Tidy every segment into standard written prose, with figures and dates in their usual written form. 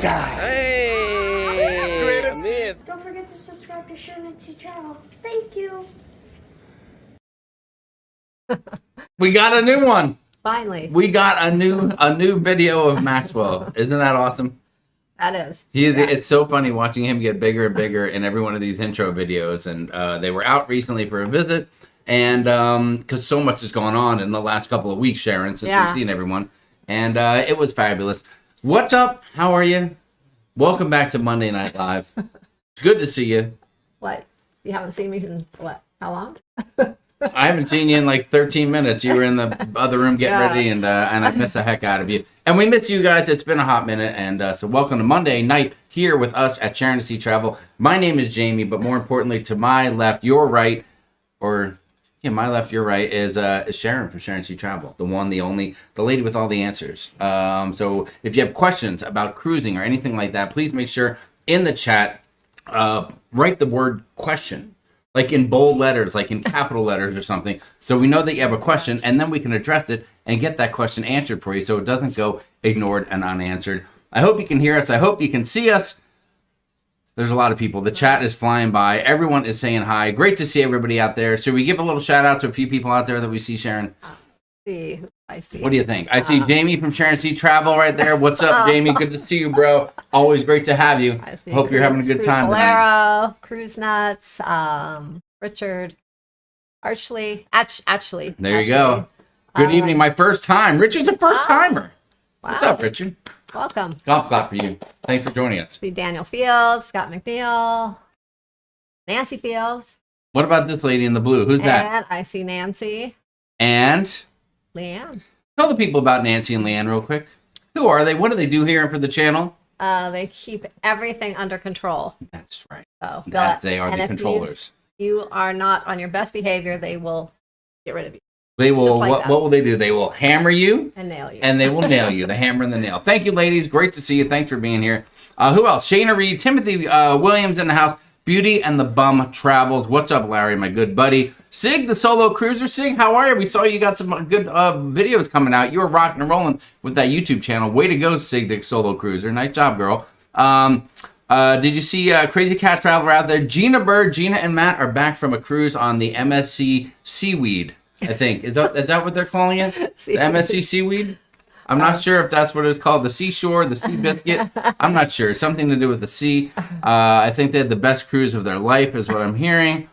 time. Hey, Amir. Don't forget to subscribe to Sharonatsea channel. Thank you. We got a new one. Finally. We got a new video of Maxwell. Isn't that awesome? That is. He is. Yeah. It's so funny watching him get bigger and bigger in every one of these intro videos. And they were out recently for a visit, and because so much has gone on in the last couple of weeks, Sharon, since we've seen everyone, and it was fabulous. What's up? How are you? Welcome back to Monday Night Live. Good to see you. What? You haven't seen me in what? How long? I haven't seen you in like 13 minutes. You were in the other room getting ready, and I miss the heck out of you. And we miss you guys. It's been a hot minute, and so welcome to Monday night here with us at Sharonatsea Travel. My name is Jamie, but more importantly, to my left, your right, or yeah, my left, your right is Sharon from Sharonatsea Travel, the one, the only, the lady with all the answers. So if you have questions about cruising or anything like that, please make sure in the chat write the word question. Like in bold letters, like in capital letters or something. So we know that you have a question, and then we can address it and get that question answered for you so it doesn't go ignored and unanswered. I hope you can hear us. I hope you can see us. There's a lot of people. The chat is flying by. Everyone is saying hi. Great to see everybody out there. Should we give a little shout out to a few people out there that we see, Sharon? I see. What do you think? I see Jamie from Sharonatsea Travel right there. What's up, Jamie? Good to see you, bro. Always great to have you. Hope you're having a good time tonight. Cruise Nuts, Richard, Ashley. There you go. Good evening. My first time. Richard's a first timer. Wow. What's up, Richard? Welcome. Golf clap for you. Thanks for joining us. See Daniel Fields, Scott McNeil, Nancy Fields. What about this lady in the blue? Who's that? And I see Nancy. And Leanne. tell the people about Nancy and Leanne real quick. Who are they? What do they do here for the channel? They keep everything under control. That's right. So They are the controllers. You are not on your best behavior, they will get rid of you. They will. Like what will they do? They will hammer you and nail you. And they will nail you. The hammer and the nail. Thank you, ladies. Great to see you. Thanks for being here. Who else? Shayna Reed, Timothy Williams in the house. Beauty and the Bum Travels. What's up, Larry, my good buddy? Sig, the solo cruiser. Sig, how are you? We saw you got some good videos coming out. You were rocking and rolling with that YouTube channel. Way to go, Sig, the solo cruiser. Nice job, girl. Did you see Crazy Cat Traveler out there? Gina Bird, Gina and Matt are back from a cruise on the MSC Seaweed, I think. Is that what they're calling it? The MSC Seaweed? I'm not sure if that's what it's called. The Seashore, the Sea Biscuit. I'm not sure. Something to do with the sea. I think they had the best cruise of their life is what I'm hearing.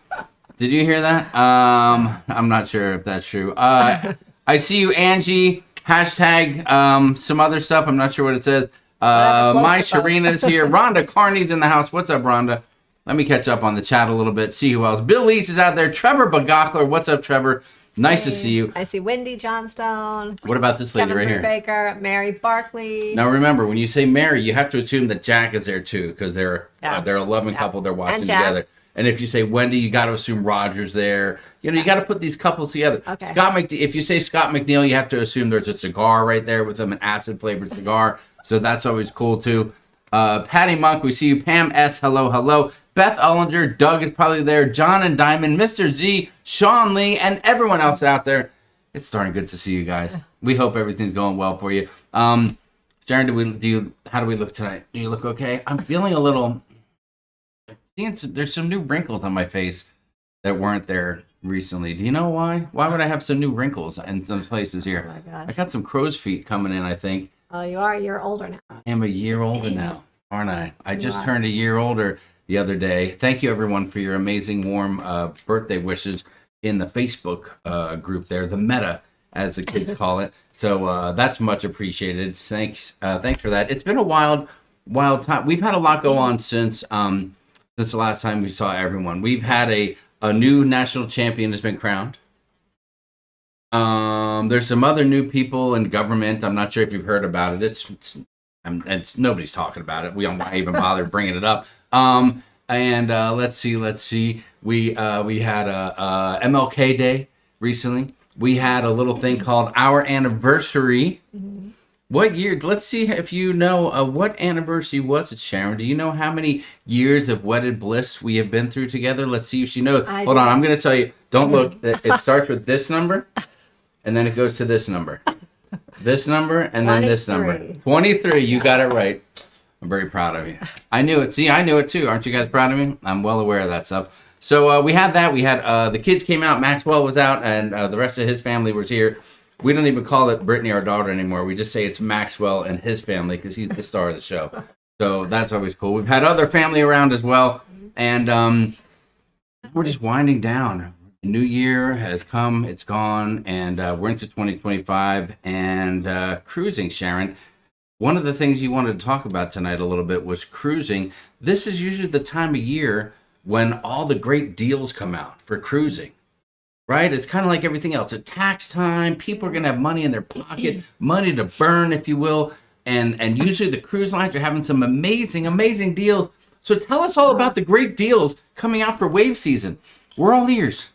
Did you hear that? I'm not sure if that's true. I see you, Angie. Hashtag some other stuff. I'm not sure what it says. My Sharina's here. Rhonda Carney's in the house. What's up, Rhonda? Let me catch up on the chat a little bit. See who else. Bill Leach is out there. Trevor Bagachler. What's up, Trevor? Nice to see you. I see Wendy Johnstone. What about this lady right here? Baker, Mary Barkley. Now remember, when you say Mary, you have to assume that Jack is there too, because they're a loving couple. They're watching together. And if you say Wendy, you got to assume Roger's there. You know, you got to put these couples together. Okay. If you say Scott McNeil, you have to assume there's a cigar right there with them, an acid flavored cigar. So that's always cool too. Patty Monk, we see you. Pam S, hello. Beth Ullinger, Doug is probably there. John and Diamond, Mr. Z, Sean Lee, and everyone else out there. It's darn good to see you guys. We hope everything's going well for you. Sharon, how do we look tonight? Do you look okay? I'm feeling a little. There's some new wrinkles on my face that weren't there recently. Do you know why? Why would I have some new wrinkles in some places here? Oh my gosh. I got some crow's feet coming in, I think. Oh, you are a year older now. I am a year older now, aren't I? I just turned a year older the other day. Thank you, everyone, for your amazing, warm birthday wishes in the Facebook group there, the Meta, as the kids call it. So that's much appreciated. Thanks for that. It's been a wild time. We've had a lot go on since the last time we saw everyone. We've had a new national champion has been crowned. There's some other new people in government. I'm not sure if you've heard about it. It's nobody's talking about it. We don't even bother bringing it up. Let's see. We had a MLK Day recently. We had a little thing called Our Anniversary. Mm-hmm. What year? Let's see if you know what anniversary was it, Sharon. Do you know how many years of wedded bliss we have been through together? Let's see if she knows. Hold on, I'm going to tell you. Don't look. It starts with this number, and then it goes to this number. This number, and then this number. 23. You got it right. I'm very proud of you. I knew it. See, I knew it too. Aren't you guys proud of me? I'm well aware of that stuff. So we had that. We had the kids came out. Maxwell was out, and the rest of his family was here. We don't even call it Brittany, our daughter, anymore. We just say it's Maxwell and his family because he's the star of the show. So that's always cool. We've had other family around as well, and we're just winding down. New Year has come, it's gone, and we're into 2025 and cruising, Sharon. One of the things you wanted to talk about tonight a little bit was cruising. This is usually the time of year when all the great deals come out for cruising, right? It's kind of like everything else. At tax time, people are going to have money in their pocket, money to burn, if you will, and usually the cruise lines are having some amazing, amazing deals. So tell us all about the great deals coming out for wave season. We're all ears.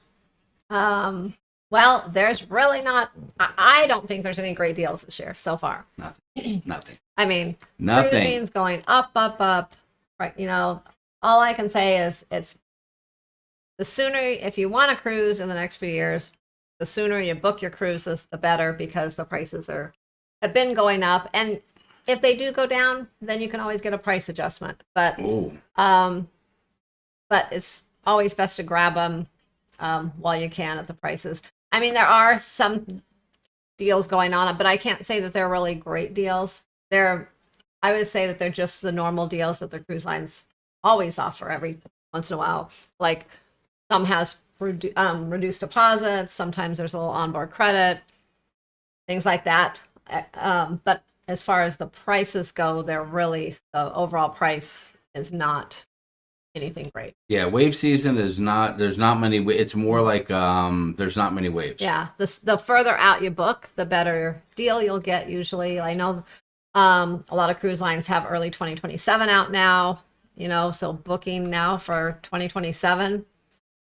Well, there's really not. I don't think there's any great deals this year so far. Nothing. I mean, Nothing. cruising's going up, up, up. Right? You know, all I can say is it's the sooner, if you want to cruise in the next few years, the sooner you book your cruises, the better, because the prices have been going up. And if they do go down, then you can always get a price adjustment. But it's always best to grab them while you can at the prices. I mean, there are some deals going on, but I can't say that they're really great deals. I would say that they're just the normal deals that the cruise lines always offer every once in a while. Like some has reduced deposits, sometimes there's a little onboard credit, things like that. But as far as the prices go, the overall price is not anything great. Yeah, wave season is not, there's not many, it's more like there's not many waves. Yeah, the further out you book, the better deal you'll get usually. I know a lot of cruise lines have early 2027 out now, so booking now for 2027,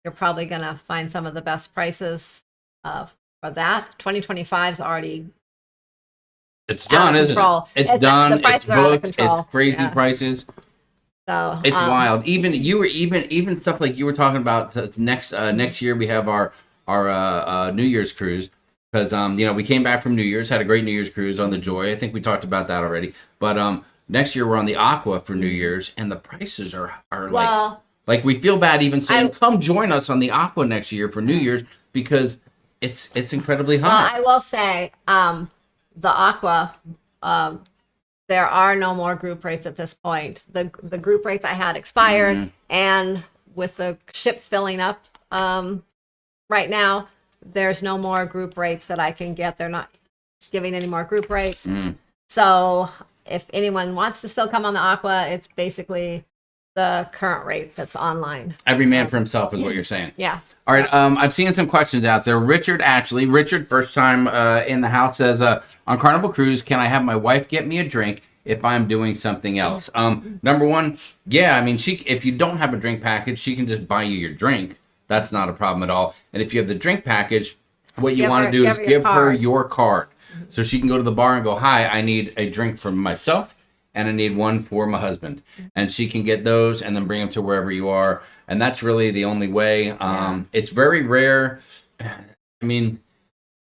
you're probably going to find some of the best prices for that. 2025 is already it's done, isn't it? It's done. It's booked. It's crazy prices. So it's wild. Even stuff like you were talking about. Next year we have our New Year's cruise because we came back from New Year's, had a great New Year's cruise on the Joy. I think we talked about that already. But next year we're on the Aqua for New Year's, and the prices are like we feel bad even saying come join us on the Aqua next year for New Year's because it's incredibly high. Well, I will say the Aqua. There are no more group rates at this point. The group rates I had expired, and with the ship filling up right now, there's no more group rates that I can get. They're not giving any more group rates. So if anyone wants to still come on the Aqua, it's basically the current rate that's online. Every man for himself is what you're saying. Yeah. All right. I've seen some questions out there. Richard, first time in the house, says, on Carnival Cruise, can I have my wife get me a drink if I'm doing something else? Number one, yeah. I mean, if you don't have a drink package, she can just buy you your drink. That's not a problem at all. And if you have the drink package, what you want to do is give her your card. So she can go to the bar and go, hi, I need a drink for myself. And I need one for my husband. And she can get those and then bring them to wherever you are. And that's really the only way. It's very rare. I mean,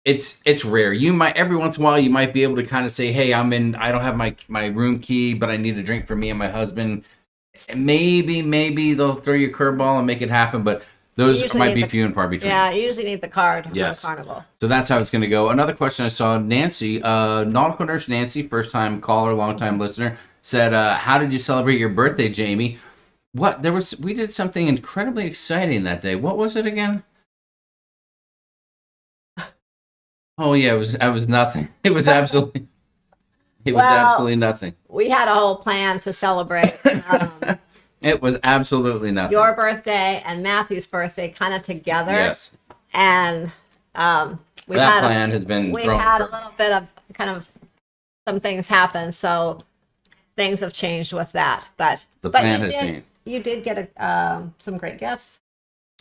it's rare. You might, every once in a while, you might be able to kind of say, hey, I don't have my room key, but I need a drink for me and my husband. Maybe they'll throw you a curveball and make it happen. But those might be few and far between. Yeah, you usually need the card on Carnival. So that's how it's going to go. Another question I saw, Nancy, Nautical Nurse Nancy, first-time caller, long-time listener, said, how did you celebrate your birthday, Jamie? We did something incredibly exciting that day. What was it again? Oh, yeah, it was nothing. It was absolutely nothing. We had a whole plan to celebrate. It was absolutely nothing. Your birthday and Matthew's birthday kind of together. Yes. And we had a little bit of kind of some things happen, so things have changed with that. But the plan has changed. You did get some great gifts.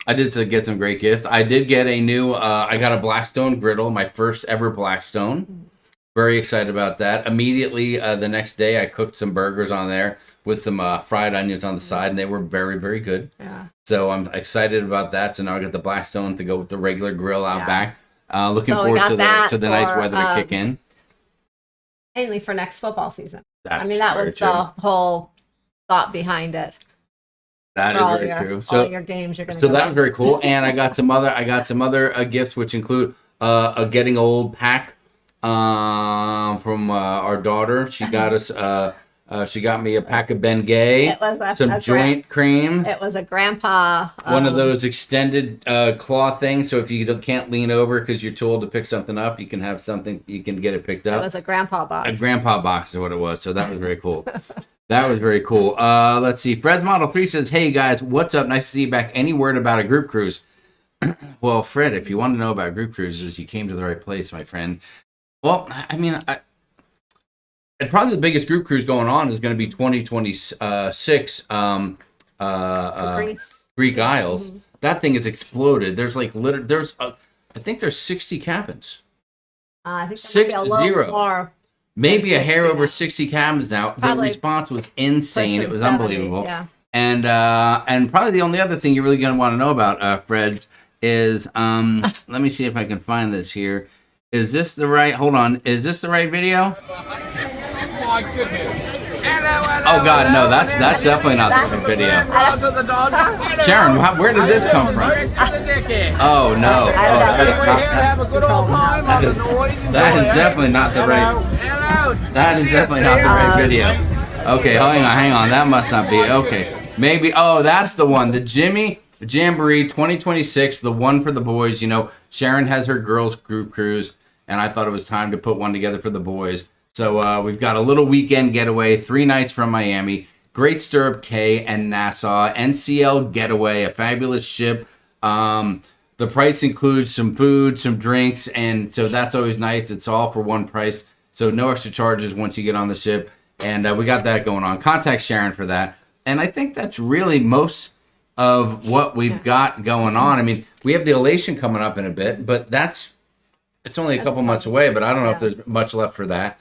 I did get some great gifts. I did get a new. I got a Blackstone griddle, my first ever Blackstone. Very excited about that. Immediately the next day, I cooked some burgers on there with some fried onions on the side, and they were very, very good. Yeah. So I'm excited about that. So now I got the Blackstone to go with the regular grill out back. Looking forward to the nice weather to kick in. Mainly for next football season. That's I mean, that very was true. the whole thought behind it. That For is all very your, true. all So, your games you're going to so that was very cool. And I got some other gifts, which include a getting old pack from our daughter. She got us. She got me a pack of Bengay, It was some joint cream, It was a grandpa. one of those extended claw things. So if you can't lean over because you're too old to pick something up, you can have something. You can get it picked It up. was a grandpa box. A grandpa box is what it was. So that was very cool. That was very cool. Let's see. Fred's Model 3 says, hey guys, what's up? Nice to see you back. Any word about a group cruise? Well, Fred, if you want to know about group cruises, you came to the right place, my friend. Well, I mean, and probably the biggest group cruise going on is going to be 2026 Greece. Greek Isles. That thing has exploded. There's like I think there's 60 cabins. I think there might be a little 60. more. Maybe a hair 60 over now. 60 cabins now. The Probably response was insane. It was 70, unbelievable. Yeah. And probably the only other thing you're really going to want to know about, Fred, is let me see if I can find this here. Is this the right? Hold on. Is this the right video? My goodness. Oh God, no. That's definitely not the right video. Sharon, where did this come from? Oh no. Have a good old time on the voyages. That is definitely not the right. That is definitely not the right video. Okay, hang on. That must not be. Okay, maybe. Oh, that's the one. The Jimmy Jamboree 2026, the one for the boys. You know, Sharon has her girls group cruise, and I thought it was time to put one together for the boys. So we've got a little weekend getaway, 3 nights from Miami, Great Stirrup Cay and Nassau, NCL getaway, a fabulous ship. The price includes some food, some drinks, and so that's always nice. It's all for one price, so no extra charges once you get on the ship. And we got that going on. Contact Sharon for that. And I think that's really most of what we've got going on. I mean, we have the Elation coming up in a bit, but it's only a couple months away, but I don't know if there's much left for that.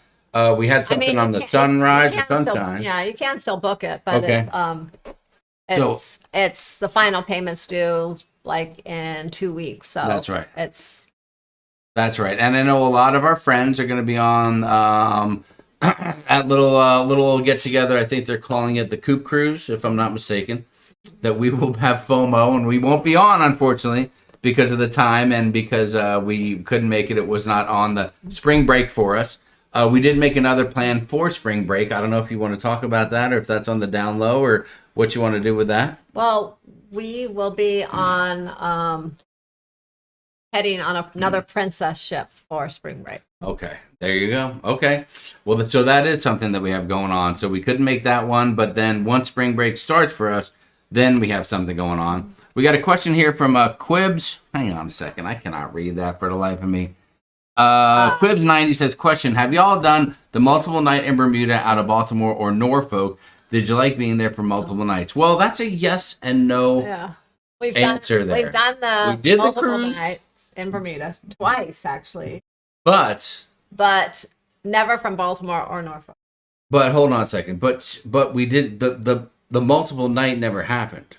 We had something on the Sunrise or Sunshine. You can still book it, but Okay. it's the final payments due like in 2 weeks. So That's right. That's right. And I know a lot of our friends are going to be on at little get together. I think they're calling it the Coop Cruise, if I'm not mistaken. That we will have FOMO and we won't be on, unfortunately, because of the time and because we couldn't make it. It was not on the spring break for us. We did make another plan for spring break. I don't know if you want to talk about that or if that's on the down low or what you want to do with that. Well, we will be on heading on another princess ship for spring break. Okay, there you go. Okay, well, so that is something that we have going on. So we couldn't make that one, but then once spring break starts for us, then we have something going on. We got a question here from Quibs. Hang on a second, I cannot read that for the life of me. Quibs90 says, question, have y'all done the multiple night in Bermuda out of Baltimore or Norfolk? Did you like being there for multiple nights? Well, that's a yes and no answer there. We've done We did the multiple cruise. nights in Bermuda twice, actually, but never from Baltimore or Norfolk. hold on a second. But we did the multiple night never happened.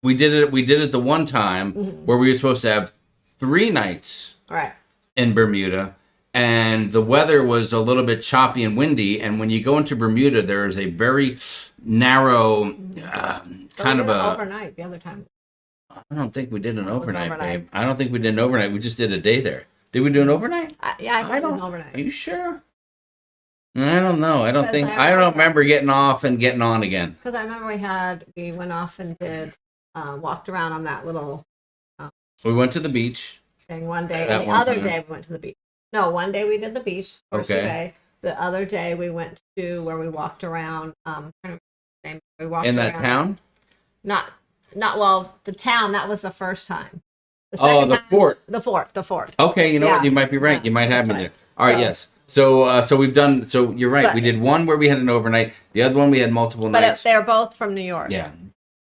We did it the one time where we were supposed to have 3 nights Right. in Bermuda, and the weather was a little bit choppy and windy. And when you go into Bermuda, there is a very narrow kind of a overnight the other time. I don't think we did an overnight, overnight. babe. I don't think we did an overnight. We just did a day there. Did we do an overnight? I did an overnight. Are you sure? I don't know. I don't Because think. I I don't remember- remember getting off and getting on again. Because I remember we went off and did walked around on that little We went to the beach. thing one day, That and the one other time. day we went to the beach. No, one day we did the beach. First Okay. day. The other day we went to where we walked around. We walked In that around- town? Not well. The town, that was the first time. The Oh, second the time- fort. The fort. Okay, you know what? Yeah. You might be right. Yeah, You might have me that's there. right. All right, So- yes. So we've done. So you're right. But- We did one where we had an overnight. The other one we had multiple nights. They're both from New York. Yeah.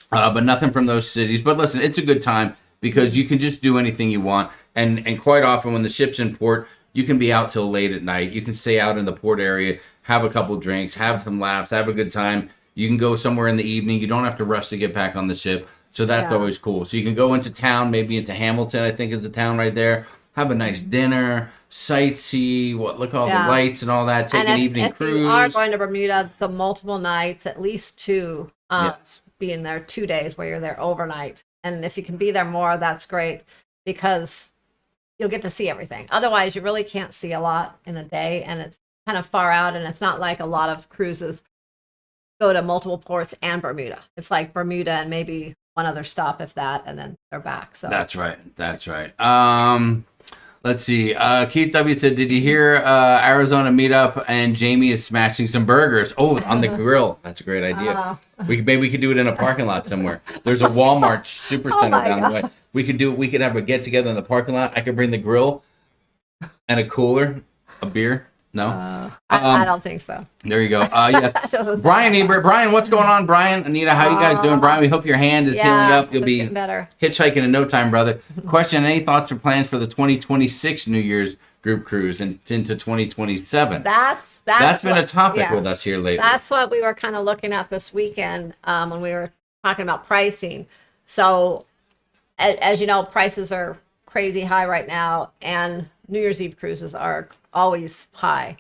But nothing from those cities. But listen, it's a good time because you can just do anything you want. And quite often when the ship's in port, you can be out till late at night. You can stay out in the port area, have a couple drinks, have some laughs, have a good time. You can go somewhere in the evening. You don't have to rush to get back on the ship. So that's Yeah. always cool. So you can go into town, maybe into Hamilton, I think is the town right there. have a nice dinner, sightsee, look at all the Yeah. lights and all that, take And an evening if cruise. you are going to Bermuda, the multiple nights, at least two, Yes. being there 2 days where you're there overnight. And if you can be there more, that's great because you'll get to see everything. Otherwise, you really can't see a lot in a day, and it's kind of far out, and it's not like a lot of cruises go to multiple ports and Bermuda. It's like Bermuda and maybe one other stop, if that, and then they're back. So That's right. That's right. Let's see. Keith W said, "Did you hear Arizona meetup and Jamie is smashing some burgers? Oh, on the grill. That's a great idea. Maybe we could do it in a parking lot somewhere. There's a Walmart Supercenter my down the way. We could have a get together in the parking lot. I could bring the grill and a cooler, a beer. No, I don't think so. there you go. Yes, doesn't Brian Ebert. Brian, what's going on, Brian? Anita, how you guys doing? Brian, we hope your hand is healing up. You'll it's be getting better. hitchhiking in no time, brother. Question: any thoughts or plans for the 2026 New Year's group cruise and into 2027? That's That's been what- a topic yeah. with us here lately. That's what we were kind of looking at this weekend when we were talking about pricing. So, as you know, prices are crazy high right now, and New Year's Eve cruises are always high.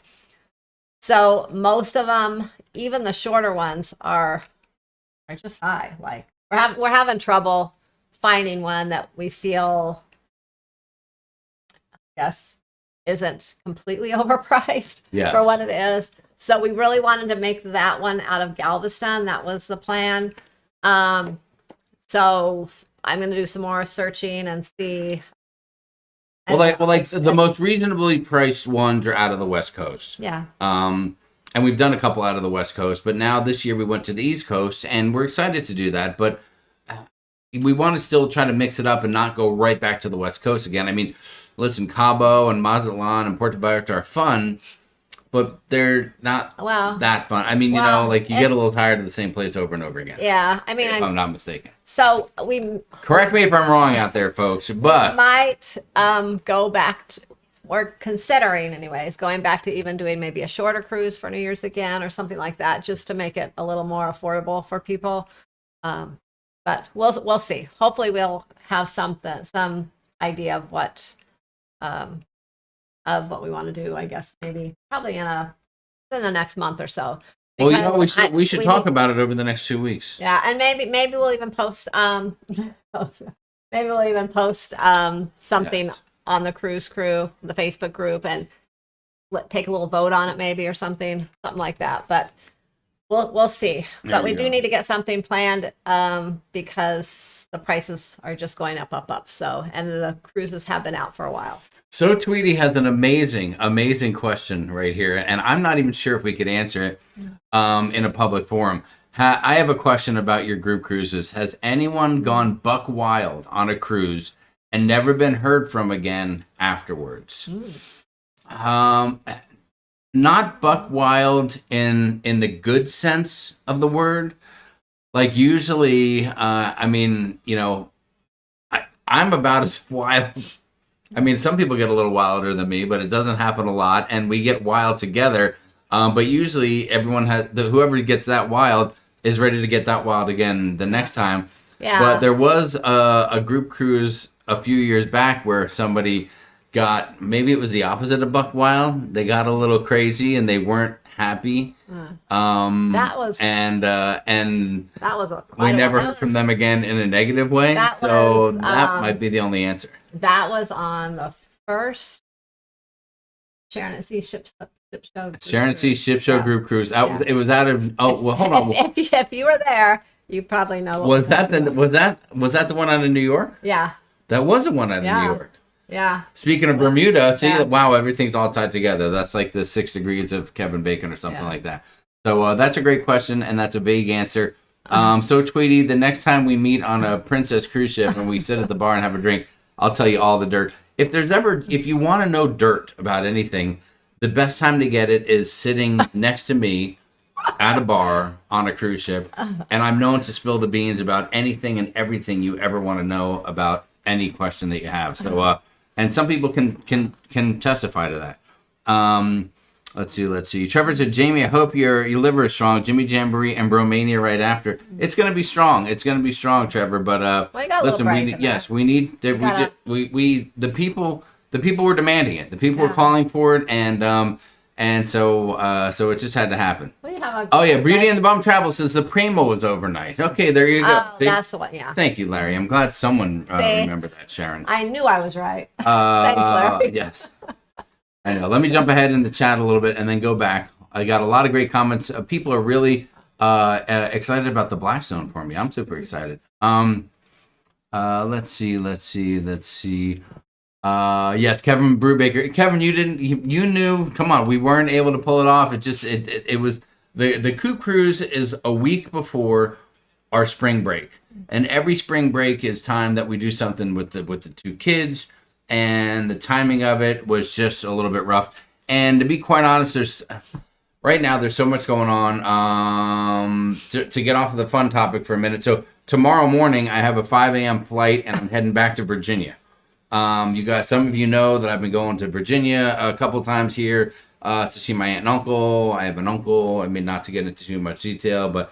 So most of them, even the shorter ones, are just high. Like we're having trouble finding one that we feel, yes, isn't completely overpriced Yeah. for what it is. So we really wanted to make that one out of Galveston. That was the plan. So I'm going to do some more searching and see. well, the most reasonably priced ones are out of the West Coast. Yeah. And we've done a couple out of the West Coast, but now this year we went to the East Coast, and we're excited to do that. But we want to still try to mix it up and not go right back to the West Coast again. I mean, listen, Cabo and Mazatlan and Puerto Vallarta are fun, but they're not that fun. I mean, you know, like you get a little tired of the same place over and over again. Yeah. I mean, If I'm not mistaken. so we Correct me if I'm wrong out there, folks, but might go back to, we're considering anyways going back to even doing maybe a shorter cruise for New Year's again or something like that, just to make it a little more affordable for people. But we'll see. Hopefully we'll have some idea of what we want to do. I guess maybe probably in the next month or so. well, you know, Because we should talk about it over the next 2 weeks. Yeah, and maybe we'll even post something Yes. on the cruise crew, the Facebook group, and take a little vote on it maybe or something like that. But we'll see. There But we you do go. need to get something planned because the prices are just going up. So, and the cruises have been out for a while. So Tweety has an amazing question right here, and I'm not even sure if we could answer it in a public forum. I have a question about your group cruises. Has anyone gone buck wild on a cruise and never been heard from again afterwards? Not buck wild in the good sense of the word. Like usually, I mean, you know, I'm about as wild. I mean, some people get a little wilder than me, but it doesn't happen a lot, and we get wild together. But usually, everyone whoever gets that wild is ready to get that wild again the next time. Yeah. But there was a group cruise a few years back where somebody got, maybe it was the opposite of buck wild. They got a little crazy and they weren't happy. That was and quite we a never while. heard from them again in a negative way. That So was, that might be the only answer. That was on the first Sharon Ship Show. Sharon C. Ship Show Yeah. group cruise. Yeah. It was out of. Oh well, hold on. If you were there, you probably know. What Was that the one out of New York? Yeah. That was the one out of Yeah. New York. Yeah. Speaking of Bermuda, see, Yeah. wow, everything's all tied together. That's like the 6 degrees of Kevin Bacon or something Yeah. like that. So that's a great question, and that's a vague answer. So, Tweety, the next time we meet on a Princess cruise ship and we sit at the bar and have a drink, I'll tell you all the dirt. If you want to know dirt about anything, the best time to get it is sitting next to me at a bar on a cruise ship, and I'm known to spill the beans about anything and everything you ever want to know about any question that you have. So, and some people can testify to that. Let's see. Trevor said, Jamie, I hope your liver is strong. Jimmy Jamboree and Bromania right after. It's gonna be strong. It's gonna be strong, Trevor. But Well, you got a little listen, break in there. we need gotta- the people the people were demanding it. The people were calling for it, and so it just had to happen. We have a Oh yeah, Beauty and the Bum Travel says the Primo was overnight. Okay, there you go. Oh, that's the one. Yeah. Thank you, Larry. I'm glad someone remembered that, Sharon. I knew I was right. Thanks, Larry. Yes. I know. Let me jump ahead in the chat a little bit and then go back. I got a lot of great comments. People are really excited about the Blackstone for me. I'm super excited. Let's see. Yes, Kevin Brubaker. Kevin, you knew. Come on, we weren't able to pull it off. It was the Coop Cruise is a week before our spring break, and every spring break is time that we do something with the two kids, and the timing of it was just a little bit rough. And to be quite honest, right now there's so much going on. To get off of the fun topic for a minute, so tomorrow morning I have a 5 a.m. flight, and I'm heading back to Virginia. You guys, some of you know that I've been going to Virginia a couple times here to see my aunt and uncle. I have an uncle. I mean, not to get into too much detail, but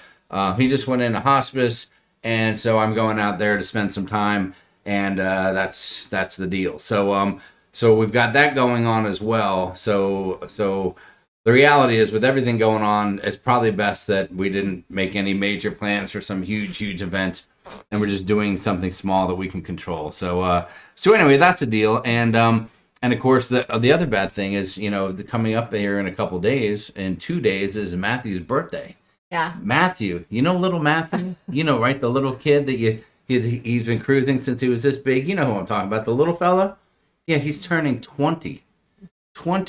he just went into hospice, and so I'm going out there to spend some time, and that's the deal. So we've got that going on as well. So the reality is, with everything going on, it's probably best that we didn't make any major plans for some huge event, and we're just doing something small that we can control. So anyway, that's the deal. And of course, the other bad thing is, coming up here in a couple days, in 2 days, is Matthew's birthday. Yeah. Matthew, little Matthew, right? The little kid that he's been cruising since he was this big. You know who I'm talking about, the little fella. Yeah, he's turning 20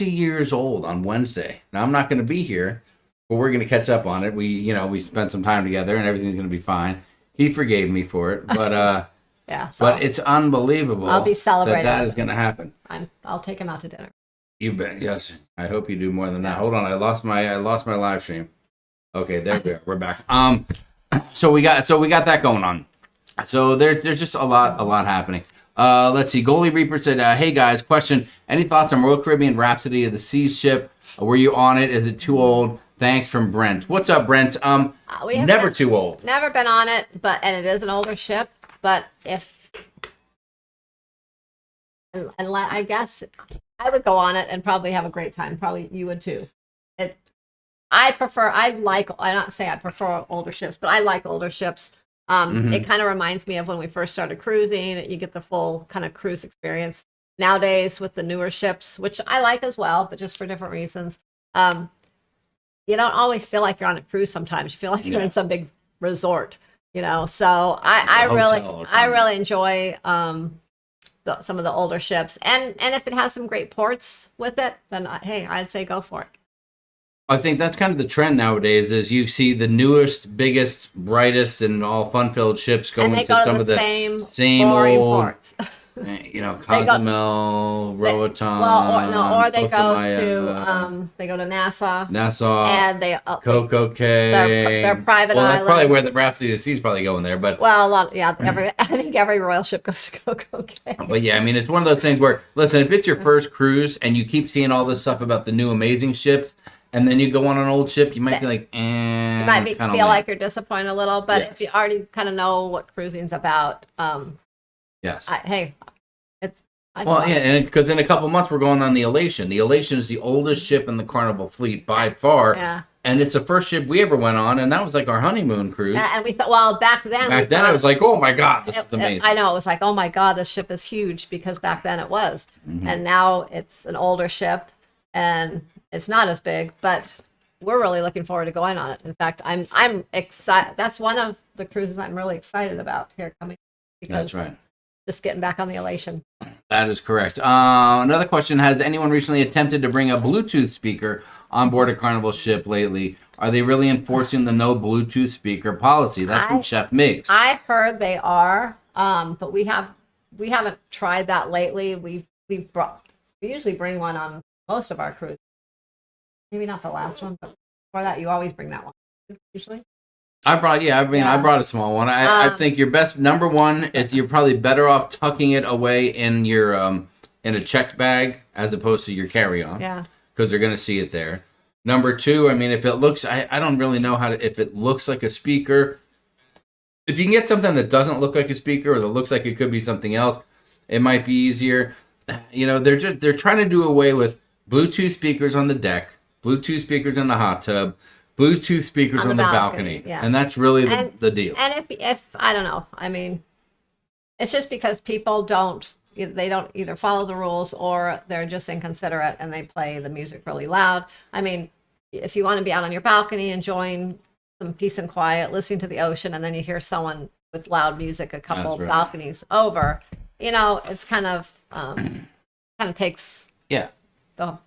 years old on Wednesday. Now, I'm not going to be here, but we're going to catch up on it. We spent some time together, and everything's going to be fine. He forgave me for it, but yeah. But it's unbelievable. I'll be celebrating. That is going to happen. I'll take him out to dinner. You bet. Yes, I hope you do more than that. Hold on, I lost my live stream. Okay, there we are. We're back. So we got that going on. So there's just a lot happening. Let's see. Goalie Reaper said, "Hey guys, question: any thoughts on Royal Caribbean Rhapsody of the Seas ship? Were you on it? Is it too old? Thanks from Brent. What's up, Brent? Never too old. Never been on it, and it is an older ship. But I guess I would go on it and probably have a great time. Probably you would too. I not say I prefer older ships, but I like older ships. It kind of reminds me of when we first started cruising. You get the full kind of cruise experience. Nowadays with the newer ships, which I like as well, but just for different reasons. You don't always feel like you're on a cruise. Sometimes you feel like you're in some big resort, So I really enjoy some of the older ships, and if it has some great ports with it, then I'd say go for it. I think that's kind of the trend nowadays. Is you see the newest, biggest, brightest, and all fun-filled ships going to some of the same boring old ports. Cozumel, Roatan. Or they go to Nassau, and they Coco Cay. Their private well, island. That's probably where the Rhapsody of the Sea is probably going there. But I think every royal ship goes to Coco Cay. But yeah, I mean, it's one of those things where, listen, if it's your first cruise and you keep seeing all this stuff about the new amazing ships, and then you go on an old ship, you might be like, You might feel like you're disappointed a little, but if you already kind of know what cruising's about, yes. And because in a couple months we're going on the Elation. The Elation is the oldest ship in the Carnival fleet by far. Yeah. And it's the first ship we ever went on, and that was like our honeymoon cruise. Yeah, and we thought, back then it was like, oh my God, this is amazing. I know, it was like, oh my God, this ship is huge, because back then it was. Mm-hmm. And now it's an older ship, and it's not as big, but we're really looking forward to going on it. In fact, I'm excited. That's one of the cruises I'm really excited about here coming. That's right. Just getting back on the Elation. That is correct. Another question: has anyone recently attempted to bring a Bluetooth speaker on board a Carnival ship lately? Are they really enforcing the no Bluetooth speaker policy? That's from Chef Miggs. I heard they are, but we haven't tried that lately. We usually bring one on most of our cruises. Maybe not the last one, but before that, you always bring that one usually. I brought a small one. I think your best, number one, you're probably better off tucking it away in your in a checked bag as opposed to your carry-on. Yeah. Because they're going to see it there. Number two, I mean, if it looks, I don't really know if it looks like a speaker. If you can get something that doesn't look like a speaker or that looks like it could be something else, it might be easier. they're trying to do away with Bluetooth speakers on the deck, Bluetooth speakers in the hot tub, Bluetooth speakers on the balcony. Yeah. And that's really the deal. And if I don't know, I mean, it's just because people don't either follow the rules or they're just inconsiderate and they play the music really loud. I mean, if you want to be out on your balcony enjoying some peace and quiet, listening to the ocean, and then you hear someone with loud music a couple balconies over, it's kind of takes the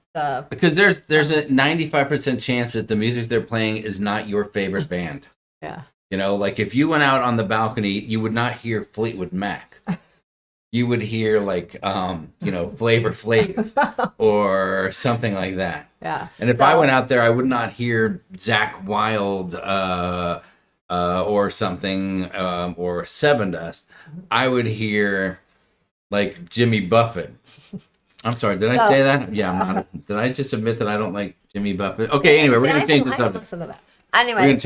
because there's a 95% chance that the music they're playing is not your favorite band. Yeah. Like if you went out on the balcony, you would not hear Fleetwood Mac. You would hear like Flavor Flav or something like that. Yeah. And if I went out there, I would not hear Zakk Wylde or something or Seven Dust. I would hear like Jimmy Buffett. I'm sorry, did I say that? Yeah, I'm not. Did I just admit that I don't like Jimmy Buffett? Okay, anyway, we're gonna change the subject. Anyway,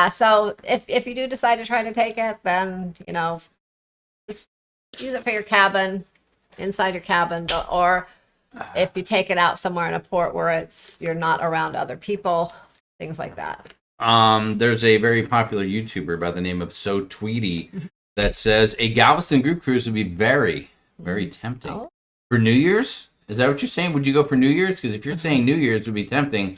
so if you do decide to try to take it, then just use it for your cabin, inside your cabin, or if you take it out somewhere in a port where you're not around other people, things like that. There's a very popular YouTuber by the name of So Tweety that says a Galveston group cruise would be very, very tempting. For New Year's? Is that what you're saying? Would you go for New Year's? Because if you're saying New Year's would be tempting,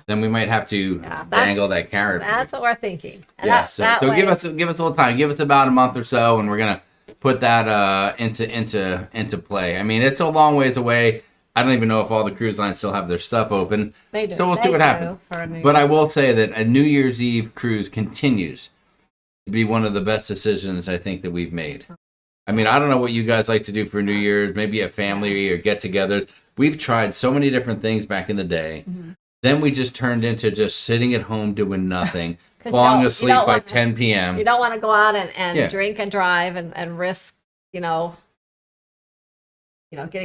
then we might have to dangle that carrot. That's what we're thinking. And so give us a little time. Give us about a month or so, and we're gonna put that into play. I mean, it's a long ways away. I don't even know if all the cruise lines still have their stuff open. They do. So we'll see what happens. But I will say that a New Year's Eve cruise continues to be one of the best decisions I think that we've made. I mean, I don't know what you guys like to do for New Year's, maybe a family or get-togethers. We've tried so many different things back in the day. Then we just turned into just sitting at home doing nothing, falling asleep by 10 p.m. You don't want to go out and drink and drive and risk, getting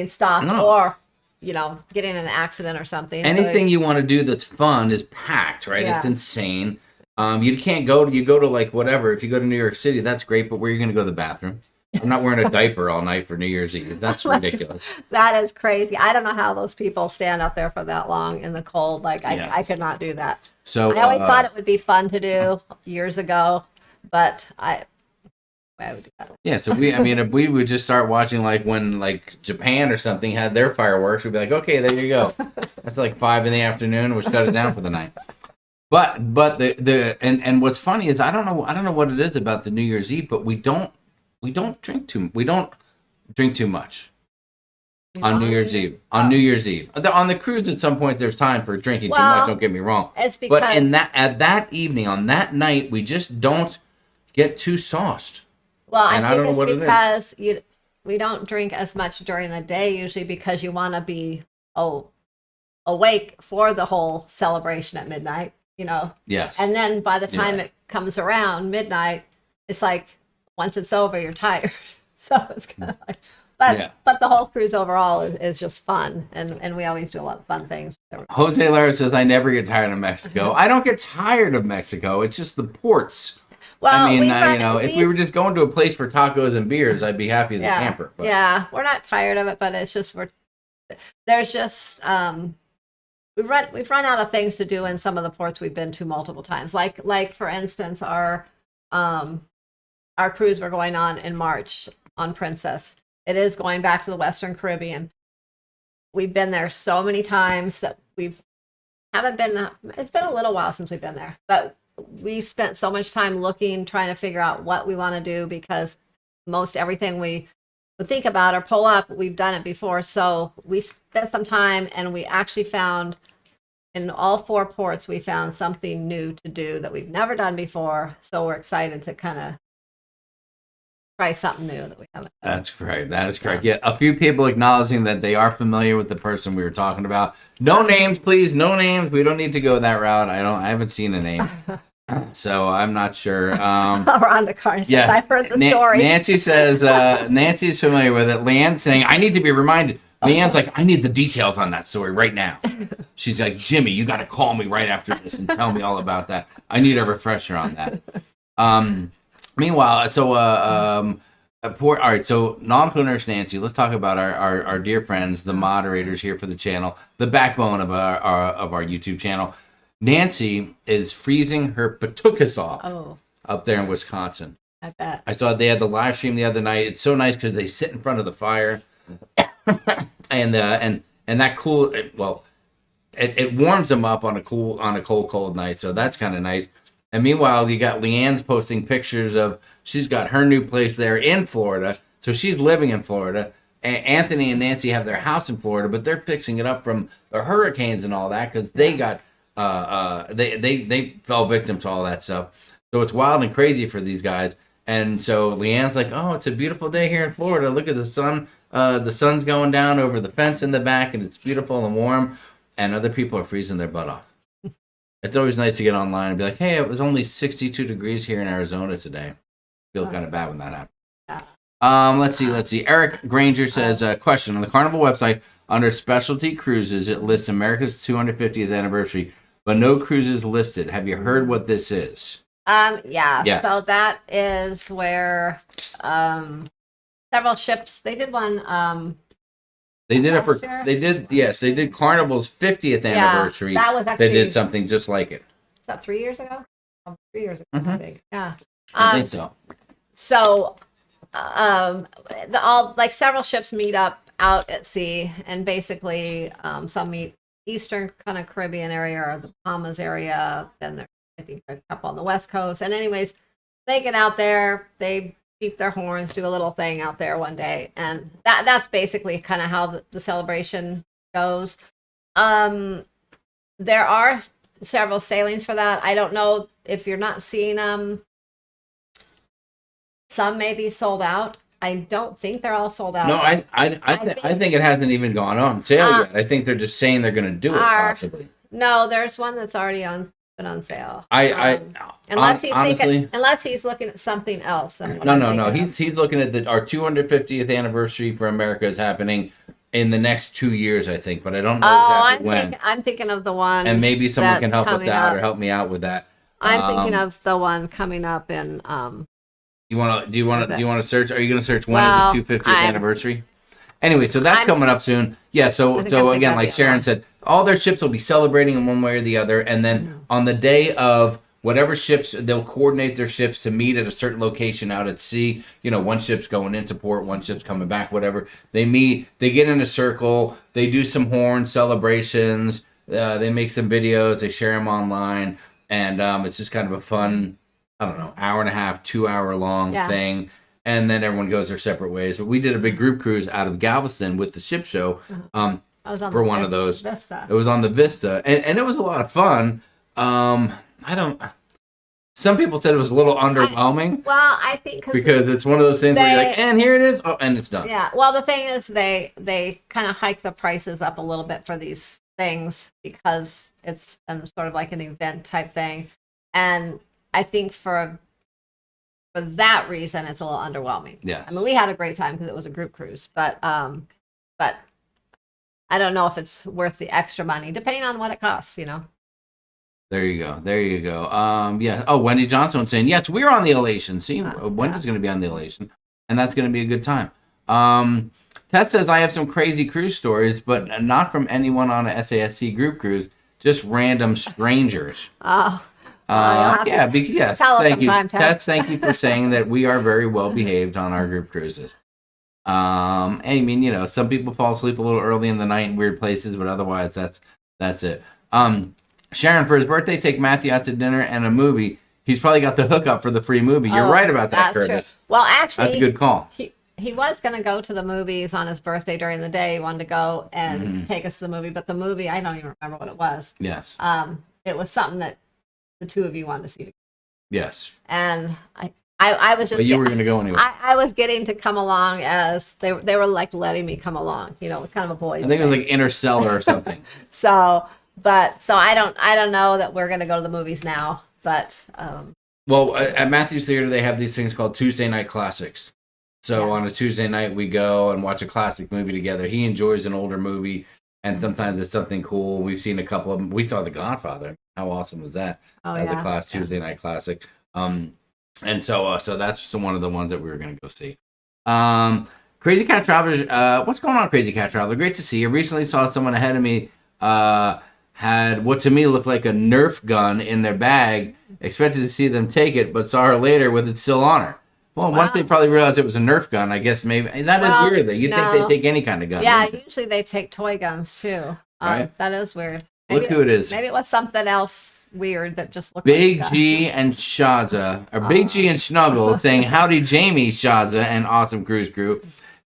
stopped or, getting in an accident or something. Anything you want to do that's fun is packed, right? Yeah. It's insane. You can't go. You go to like whatever. If you go to New York City, that's great. But where are you going to go to the bathroom? I'm not wearing a diaper all night for New Year's Eve. That's ridiculous. That is crazy. I don't know how those people stand out there for that long in the cold. Like I could not do that. So I always thought it would be fun to do years ago, but I would do that. Yeah. So if we would just start watching like when like Japan or something had their fireworks, we'd be like, okay, there you go. That's like 5 p.m. We'll shut it down for the night. But and what's funny is I don't know what it is about the New Year's Eve, but we don't drink too much on New Year's Eve. On New Year's Eve, on the cruise, at some point there's time for drinking too much. Don't get me wrong. It's because, but at that evening, on that night, we just don't get too sauced. Well, I don't know what it is. Because we don't drink as much during the day usually because you want to be awake for the whole celebration at midnight. Yes. And then by the time it comes around midnight, it's like, once it's over, you're tired. So it's kind of like, but the whole cruise overall is just fun. And we always do a lot of fun things. Jose Lara says, I never get tired of Mexico. I don't get tired of Mexico. It's just the ports. Well, I mean, if we were just going to a place for tacos and beers, I'd be happy as a camper. But. Yeah, we're not tired of it, but it's just, we've run out of things to do in some of the ports we've been to multiple times. Like for instance, our cruise we're going on in March on Princess. It is going back to the Western Caribbean. We've been there so many times that it's been a little while since we've been there, but we spent so much time trying to figure out what we want to do because most everything we would think about or pull up, we've done it before. So we spent some time and we actually found in all 4 ports, we found something new to do that we've never done before. So we're excited to kind of try something new that we haven't done. That's right. That is correct. Yeah, a few people acknowledging that they are familiar with the person we were talking about. No names, please. No names. We don't need to go that route. I haven't seen a name. So I'm not sure. Rhonda Carney says, I've heard the story. Nancy says, Nancy's familiar with it. Leanne's saying, I need to be reminded. Leanne's like, I need the details on that story right now. She's like, Jimmy, you got to call me right after this and tell me all about that. I need a refresher on that. Meanwhile, so All right, so nautical nurse Nancy. Let's talk about our dear friends, the moderators here for the channel, the backbone of our YouTube channel. Nancy is freezing her patukas off up there in Wisconsin. I bet. I saw they had the live stream the other night. It's so nice because they sit in front of the fire, and that cool. It warms them up on a cold night. So that's kind of nice. And meanwhile, you got Leanne's posting pictures of she's got her new place there in Florida. So she's living in Florida. Anthony and Nancy have their house in Florida, but they're fixing it up from the hurricanes and all that because they got they fell victim to all that stuff. So it's wild and crazy for these guys. And so Leanne's like, "Oh, it's a beautiful day here in Florida. Look at the sun. The sun's going down over the fence in the back, and it's beautiful and warm." And other people are freezing their butt off. It's always nice to get online and be like, "Hey, it was only 62 degrees here in Arizona today." Feel kind of bad when that happens. Yeah. Let's see. Eric Granger says, question on the Carnival website under specialty cruises, it lists America's 250th anniversary, but no cruises listed. Have you heard what this is? Yeah. So that is where several ships. They did one. They did it for. last year? They did Carnival's 50th anniversary. that was actually. They did something just like it. Is that 3 years ago? 3 years ago, I think. Yeah. I think so. So, all like several ships meet up out at sea, and basically, some meet eastern kind of Caribbean area or the Bahamas area. Then there, I think, a couple on the West Coast. And anyways, they get out there. They beep their horns, do a little thing out there one day, and that's basically kind of how the celebration goes. There are several sailings for that. I don't know if you're not seeing them. Some may be sold out. I don't think they're all sold out. No, I think it hasn't even gone on sale yet. I think they're just saying they're going to do it possibly. No, there's one that's already been on sale. Unless he's looking at something else. No. He's looking at our 250th anniversary for America is happening in the next 2 years, I think, but I don't know exactly when. I'm thinking of the one. And maybe someone can help us out or help me out with that. I'm thinking of the one coming up in. Do you want to search? Are you going to search when is the 250th anniversary? Anyway, so that's coming up soon. Yeah, so again, like Sharon said, all their ships will be celebrating in one way or the other, and then on the day of whatever ships, they'll coordinate their ships to meet at a certain location out at sea. You know, one ship's going into port, one ship's coming back, whatever. They meet, they get in a circle, they do some horn celebrations, they make some videos, they share them online, and it's just kind of a fun, I don't know, hour and a half, 2 hour long thing. And then everyone goes their separate ways. But we did a big group cruise out of Galveston with the ship show for one of those. Vista. It was on the Vista. And it was a lot of fun. Some people said it was a little underwhelming. I think because it's one of those things where you're like, and here it is. Oh, and it's done. Yeah. Well, the thing is they kind of hike the prices up a little bit for these things because it's sort of like an event type thing. And I think for that reason, it's a little underwhelming. Yeah. I mean, we had a great time because it was a group cruise, but I don't know if it's worth the extra money, depending on what it costs, you know. There you go. Yeah. Oh, Wendy Johnson was saying, yes, we're on the Elation. See, Wendy's going to be on the Elation, and that's going to be a good time. Tess says, I have some crazy cruise stories, but not from anyone on a SASC group cruise, just random strangers. Oh. Yes. Thank you, Tess. Thank you for saying that we are very well behaved on our group cruises. I mean, you know, some people fall asleep a little early in the night in weird places, but otherwise, that's it. Sharon, for his birthday, take Matthew out to dinner and a movie. He's probably got the hookup for the free movie. You're right about that, Curtis. True. Well, actually, that's a good call. He was going to go to the movies on his birthday during the day. He wanted to go and take us to the movie, but the movie, I don't even remember what it was. Yes. It was something that the two of you wanted to see. Yes. And I was just. But you were going to go anyway. I was getting to come along as they were like letting me come along. You know, kind of a boy. I think it was like Interstellar or something. So I don't know that we're going to go to the movies now, but. Well, at Matthew's Theater, they have these things called Tuesday Night Classics. So on a Tuesday night, we go and watch a classic movie together. He enjoys an older movie, and sometimes it's something cool. We've seen a couple of them. We saw The Godfather. How awesome was that? As a Tuesday night classic. And so that's one of the ones that we were going to go see. Crazy Cat Traveler, what's going on, Crazy Cat Traveler? Great to see you. Recently saw someone ahead of me had what to me looked like a Nerf gun in their bag. Expected to see them take it, but saw her later with it still on her. Well, once they probably realized it was a Nerf gun, I guess maybe that is weird. Though you'd think they take any kind of gun. Yeah, usually they take toy guns too. Right? That is weird. Look who it is. Maybe it was something else weird that just looked Big like G and Shaza, or Big G and Snuggle, saying, "Howdy, Jamie, Shaza, and awesome cruise crew.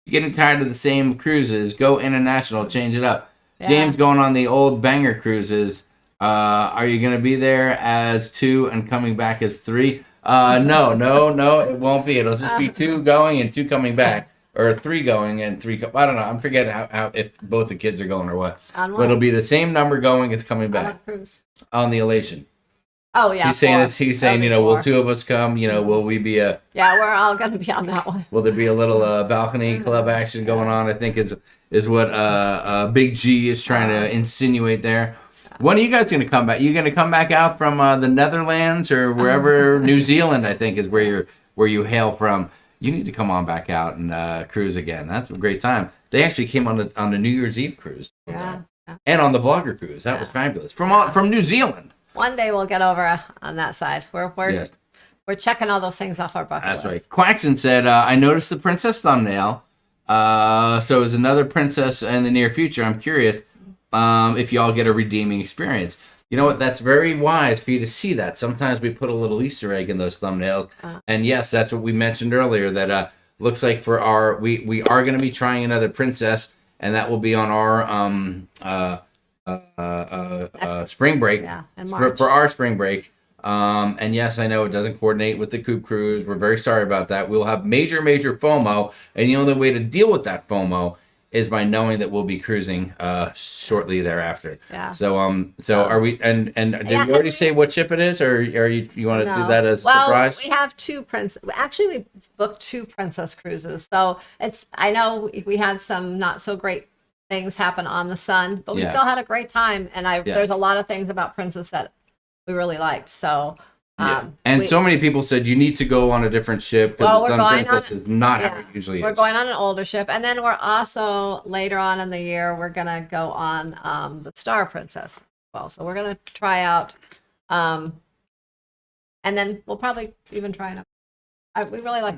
You're getting tired of the same cruises? Go international, change it up." Yeah. James going on the old banger cruises. Are you going to be there as 2 and coming back as 3? No, it won't be. It'll just be 2 going and 2 coming back, or 3 going and 3. I don't know. I'm forgetting how if both the kids are going or what. But it'll be the same number going as coming back on the Elation. Oh yeah. He's saying, will 2 of us come? Will we be a? Yeah, we're all going to be on that one. Will there be a little balcony club action going on? I think is what Big G is trying to insinuate there. When are you guys going to come back? You going to come back out from the Netherlands or wherever? New Zealand, I think, is where you hail from. You need to come on back out and cruise again. That's a great time. They actually came on the New Year's Eve cruise. Yeah. And on the Vlogger cruise. That was fabulous. From New Zealand. One day we'll get over on that side. We're checking all those things off our bucket list. That's right. Quaxon said, I noticed the princess thumbnail. So is another princess in the near future. I'm curious if y'all get a redeeming experience. You know what? That's very wise for you to see that. Sometimes we put a little Easter egg in those thumbnails. And yes, that's what we mentioned earlier, that looks like for we are going to be trying another princess, and that will be on our spring break. Yeah, in March. For our spring break. And yes, I know it doesn't coordinate with the Coop Cruise. We're very sorry about that. We'll have major FOMO, and the only way to deal with that FOMO is by knowing that we'll be cruising shortly thereafter. Yeah. So are we? And did you already say what ship it is, or are you want to do that as a surprise? We have 2 Actually, we booked 2 princess cruises. So I know we had some not so great things happen on the Sun, but we still had a great time. And there's a lot of things about Princess that we really liked. So. So many people said you need to go on a different ship because the Sun Princess is not how it usually is. We're going on an older ship, and then we're also later on in the year we're gonna go on the Star Princess. Well, so we're gonna try out, and then we'll probably even try it. We really like.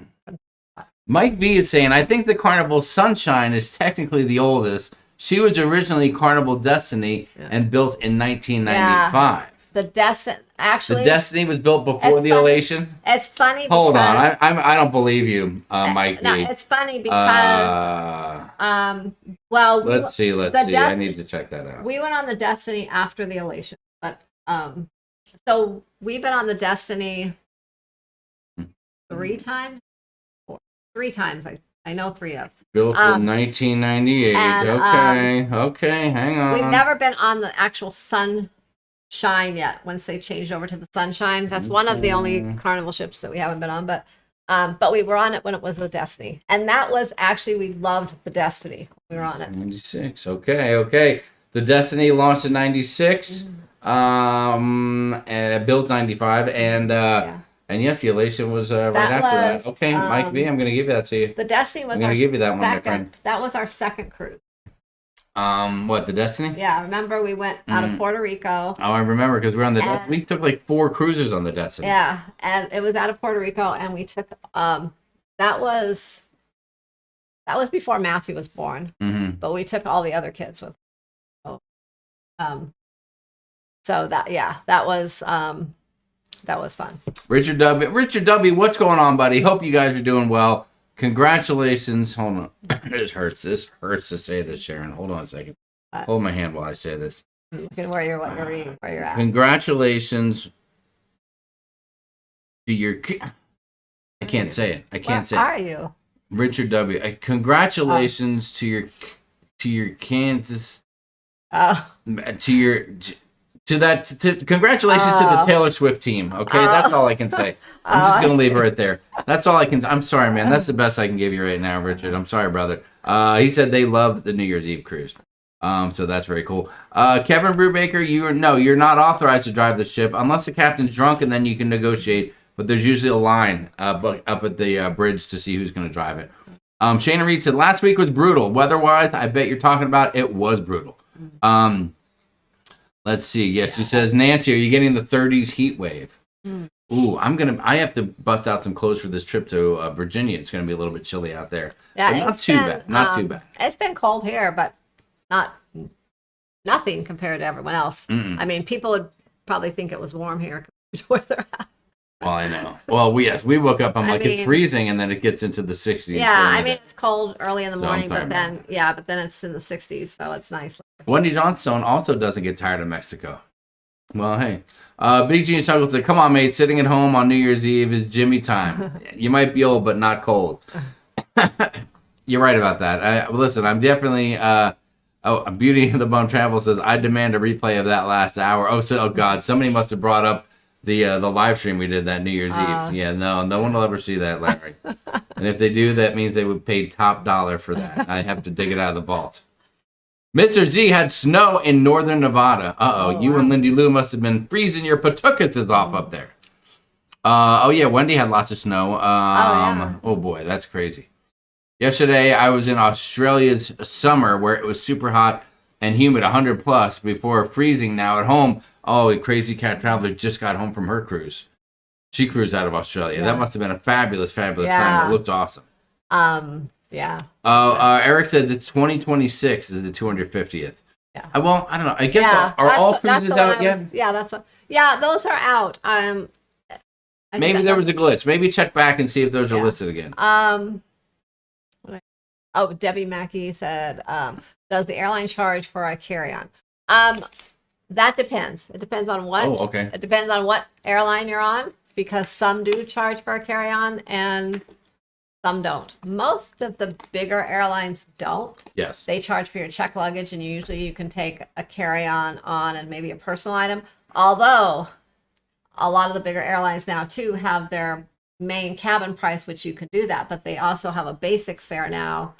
Mike V is saying, I think the Carnival Sunshine is technically the oldest. She was originally Carnival Destiny and built in 1995. Yeah. The Destiny was built before the Elation. It's funny. Hold on, I don't believe you, Mike. No, it's funny because let's see. I need to check that out. We went on the Destiny after the Elation, but so we've been on the Destiny 3 times. 3 times, I know 3 of. Built in 1998. Okay, hang on. We've never been on the actual Sunshine yet. Once they changed over to the Sunshine, that's one of the only Carnival ships that we haven't been on. But we were on it when it was the Destiny, and that was actually we loved the Destiny. We were on it. 96. Okay. The Destiny launched in 96. Built 95, and yes, the Elation was right after that. Okay, Mike V, I'm going to give that to you. The Destiny was. I'm going to give you that one, my friend. That was our second cruise. What, the Destiny? Yeah, remember we went out of Puerto Rico. Oh, I remember because we took like 4 cruises on the Destiny. Yeah, and it was out of Puerto Rico, and we took that was before Matthew was born, but we took all the other kids with. So that was fun. Richard W, what's going on, buddy? Hope you guys are doing well. Congratulations. Hold on. This hurts to say this, Sharon. Hold on a second. Hold my hand while I say this. Look at where you're reading, where you're at. Congratulations to your... I can't say it. Where are you? Richard W. Congratulations to your Kansas... Congratulations to the Taylor Swift team. Okay, that's all I can say. I'm just gonna leave it right there. That's all I can. I'm sorry, man. That's the best I can give you right now, Richard. I'm sorry, brother. He said they loved the New Year's Eve cruise. So that's very cool. Kevin Brubaker, you're not authorized to drive the ship unless the captain's drunk, and then you can negotiate. But there's usually a line up at the bridge to see who's going to drive it. Shana Reed said, last week was brutal. Weather-wise, I bet you're talking about it was brutal. Let's see. Yes, she says, Nancy, are you getting the 30s heat wave? Ooh, I have to bust out some clothes for this trip to Virginia. It's going to be a little bit chilly out there. Yeah, but not too bad. Not too bad. It's been cold here, but nothing compared to everyone else. I mean, people would probably think it was warm here compared to where they're at. Well, I know. Well, we woke up. It's freezing, and then it gets into the 60s. Yeah, it's cold early in the morning, but then it's in the 60s, so it's nice. Wendy Johnstone also doesn't get tired of Mexico. Well, hey. BG and Chuckles said, come on, mate. Sitting at home on New Year's Eve is Jimmy time. You might be old, but not cold. You're right about that. Listen, I'm definitely... Beauty of the Bum Travel says, I demand a replay of that last hour. Oh, God. Somebody must have brought up the live stream we did that New Year's Eve. Yeah, no one will ever see that, Larry. And if they do, that means they would pay top dollar for that. I have to dig it out of the vault. Mr. Z had snow in northern Nevada. You and Lindy Lou must have been freezing your patukas off up there. Wendy had lots of snow. Oh boy, that's crazy. Yesterday, I was in Australia's summer where it was super hot and humid, 100 plus, before freezing. Now at home, a crazy cat traveler just got home from her cruise. She cruised out of Australia. That must have been a fabulous, fabulous time. It looked awesome. Eric says it's 2026 is the 250th. Yeah. I don't know. I guess are all cruises out yet? That's what. Yeah, those are out. Maybe there was a glitch. Maybe check back and see if those are listed again. Debbie Mackey said, does the airline charge for a carry-on? That depends. It depends on what. Oh, okay. It depends on what airline you're on, because some do charge for a carry-on and some don't. Most of the bigger airlines don't. Yes. They charge for your check luggage, and usually you can take a carry-on on and maybe a personal item. Although a lot of the bigger airlines now too have their main cabin price, which you can do that, but they also have a basic fare now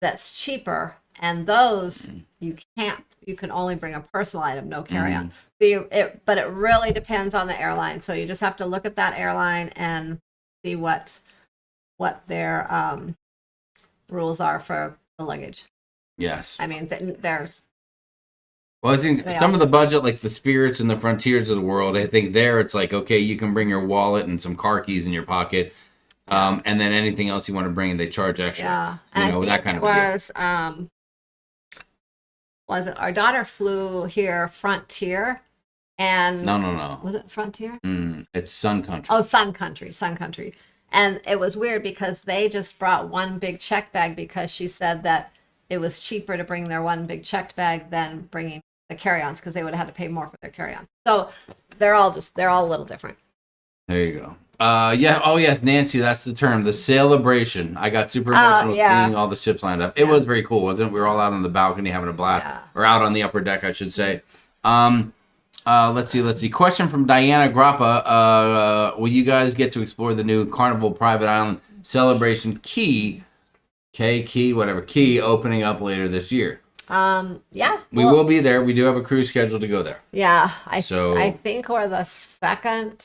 that's cheaper, and those you can only bring a personal item, no carry-on. But it really depends on the airline, so you just have to look at that airline and see what their rules are for the luggage. Yes. I mean, there's... Well, I think some of the budget, like the Spirits and the Frontiers of the world, I think there it's like, okay, you can bring your wallet and some car keys in your pocket, and then anything else you want to bring, they charge extra. Yeah. That kind of deal. Was it our daughter flew here Frontier, and no. Was it Frontier? It's Sun Country. Oh, Sun Country. And it was weird because they just brought one big check bag because she said that it was cheaper to bring their one big checked bag than bringing the carry-ons, because they would have had to pay more for their carry-on. So they're all a little different. There you go. Yes, Nancy, that's the term, the celebration. I got super emotional seeing all the ships lined up. It was very cool, wasn't it? We were all out on the balcony having a blast, or out on the upper deck, I should say. Let's see. Question from Diana Grappa. Will you guys get to explore the new Carnival Private Island Celebration Key, opening up later this year? We will be there. We do have a cruise scheduled to go there. Yeah, I think we're the second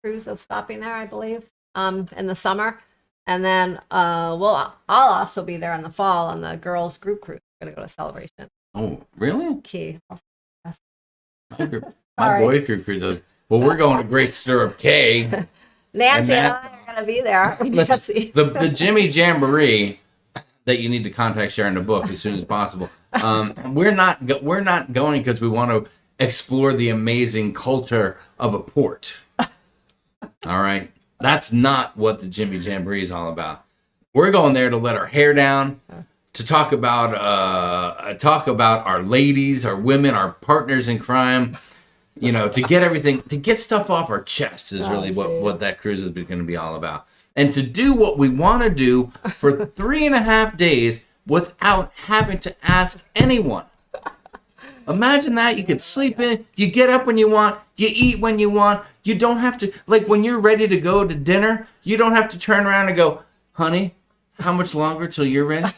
cruise that's stopping there, I believe, in the summer, and then I'll also be there in the fall on the girls group cruise. We're gonna go to Celebration. Oh, really? Key. My boy group cruise. Well, we're going to Great Stirrup Cay. Nancy and I are gonna be there. Listen, the Jimmy Jamboree that you need to contact Sharon to book as soon as possible. We're not going because we want to explore the amazing culture of a port. All right, that's not what the Jimmy Jamboree is all about. We're going there to let our hair down, to talk about our ladies, our women, our partners in crime. To get stuff off our chest is really what that cruise is going to be all about. And to do what we want to do for 3.5 days without having to ask anyone. Imagine that. You could sleep in, you get up when you want, you eat when you want. You don't have to, like when you're ready to go to dinner, you don't have to turn around and go, honey, how much longer till you're ready?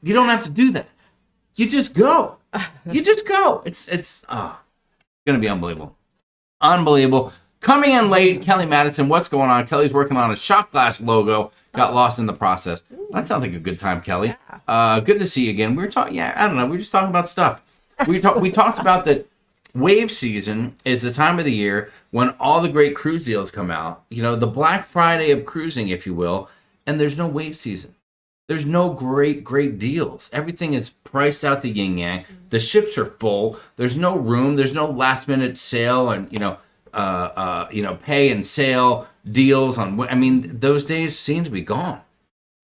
You don't have to do that. You just go. It's going to be unbelievable. Unbelievable. Coming in late, Kelly Madison. What's going on? Kelly's working on a shot glass logo. Got lost in the process. That sounds like a good time, Kelly. Good to see you again. We were talking. Yeah, I don't know. We were just talking about stuff. We talked about that. Wave season is the time of the year when all the great cruise deals come out. You know, the Black Friday of cruising, if you will. And there's no wave season. There's no great deals. Everything is priced out to yin yang. The ships are full. There's no room. There's no last minute sale and pay and sale deals on. I mean, those days seem to be gone.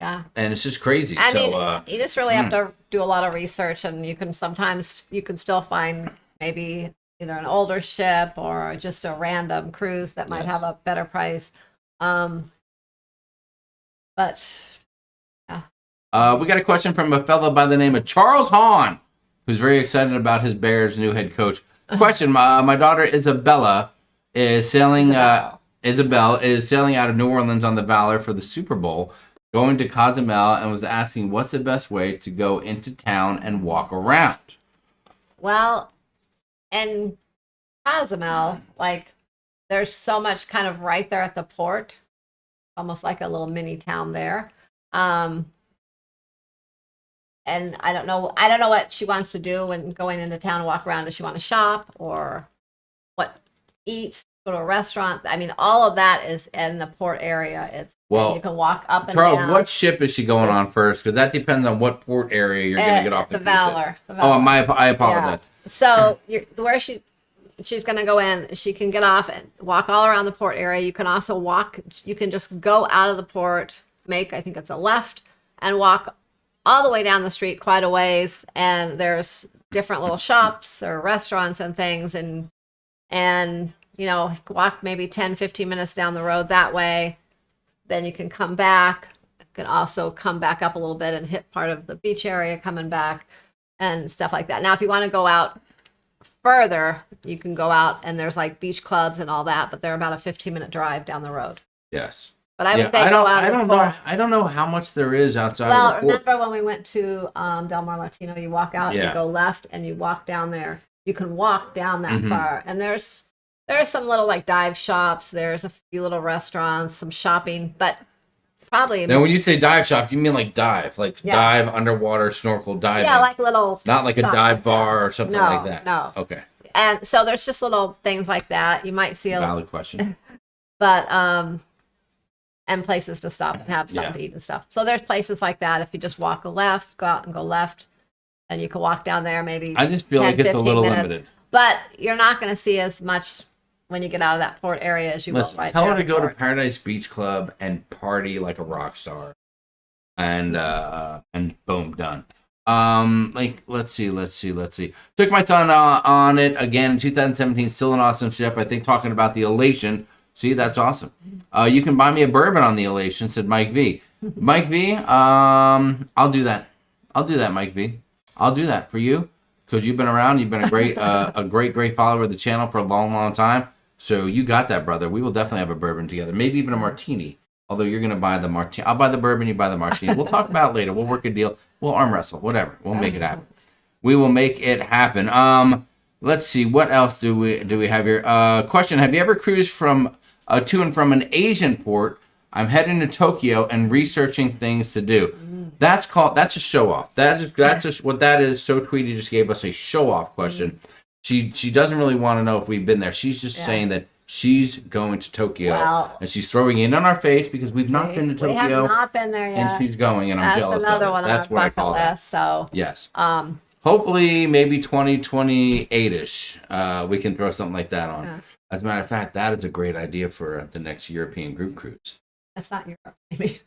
Yeah, and it's just crazy. I mean, you just really have to do a lot of research, and you can still find maybe either an older ship or just a random cruise that might have a better price. But yeah. We got a question from a fellow by the name of Charles Hahn, who's very excited about his Bears' new head coach. Question: my daughter Isabella is sailing. Isabel is sailing out of New Orleans on the Valor for the Super Bowl, going to Cozumel, and was asking what's the best way to go into town and walk around. Well, in Cozumel, like, there's so much kind of right there at the port, almost like a little mini town there. And I don't know what she wants to do when going into town and walk around. Does she want to shop or eat, go to a restaurant? I mean, all of that is in the port area. You can walk up and Charles, down. what ship is she going on first? Because that depends on what port area you're going to get off the Valor. Oh, I apologize. Yeah. So where she's going to go in, she can get off and walk all around the port area. You can also walk. You can just go out of the port, I think it's a left, and walk all the way down the street quite a ways, and there's different little shops or restaurants and things, and walk maybe 10-15 minutes down the road that way. Then you can come back. You can also come back up a little bit and hit part of the beach area coming back and stuff like that. Now, if you want to go out further, you can go out, and there's like beach clubs and all that, but they're about a 15-minute drive down the road. Yes. But I would say go out. I don't know how much there is outside of the port. Remember when we went to Del Mar Latino, you walk out, you go left, and you walk down there. You can walk down that far. And there's some little like dive shops. There's a few little restaurants, some shopping, but probably. Now, when you say dive shop, you mean like dive, dive, underwater, snorkel, diving. Yeah, like little. Not like a dive bar or something like that. No. Okay. And so there's just little things like that. You might see valid question. But and places to stop and have something to eat and stuff. So there's places like that. If you just walk left, go out and go left, and you can walk down there maybe. I just feel like it's a little limited. But you're not going to see as much when you get out of that port area as you will right tell there. her to go to Paradise Beach Club and party like a rock star, and boom, done. Let's see. Took my son on it again in 2017. Still an awesome ship. I think talking about the Elation. See, that's awesome. You can buy me a bourbon on the Elation, said Mike V. Mike V, I'll do that. Mike V. I'll do that for you because you've been around. You've been a great follower of the channel for a long time. So you got that, brother. We will definitely have a bourbon together. Maybe even a martini. Although you're going to buy the martini. I'll buy the bourbon, you buy the martini. We'll talk about it later. We'll work a deal. We'll arm wrestle. Whatever. We'll make it happen. We will make it happen. Let's see. What else do we have here? Question. Have you ever cruised from to and from an Asian port? I'm heading to Tokyo and researching things to do. That's a show off. That's just what that is. So Tweety just gave us a show off question. She doesn't really want to know if we've been there. She's just saying that she's going to Tokyo and she's throwing it in our face because we've not been to Tokyo. We have not been there yet. And she's going, and I'm jealous. That's another one That's on what our I call bucket list. So yes. Hopefully, maybe 2028-ish, we can throw something like that on. Yeah. As a matter of fact, that is a great idea for the next European group cruise. That's not Europe, maybe.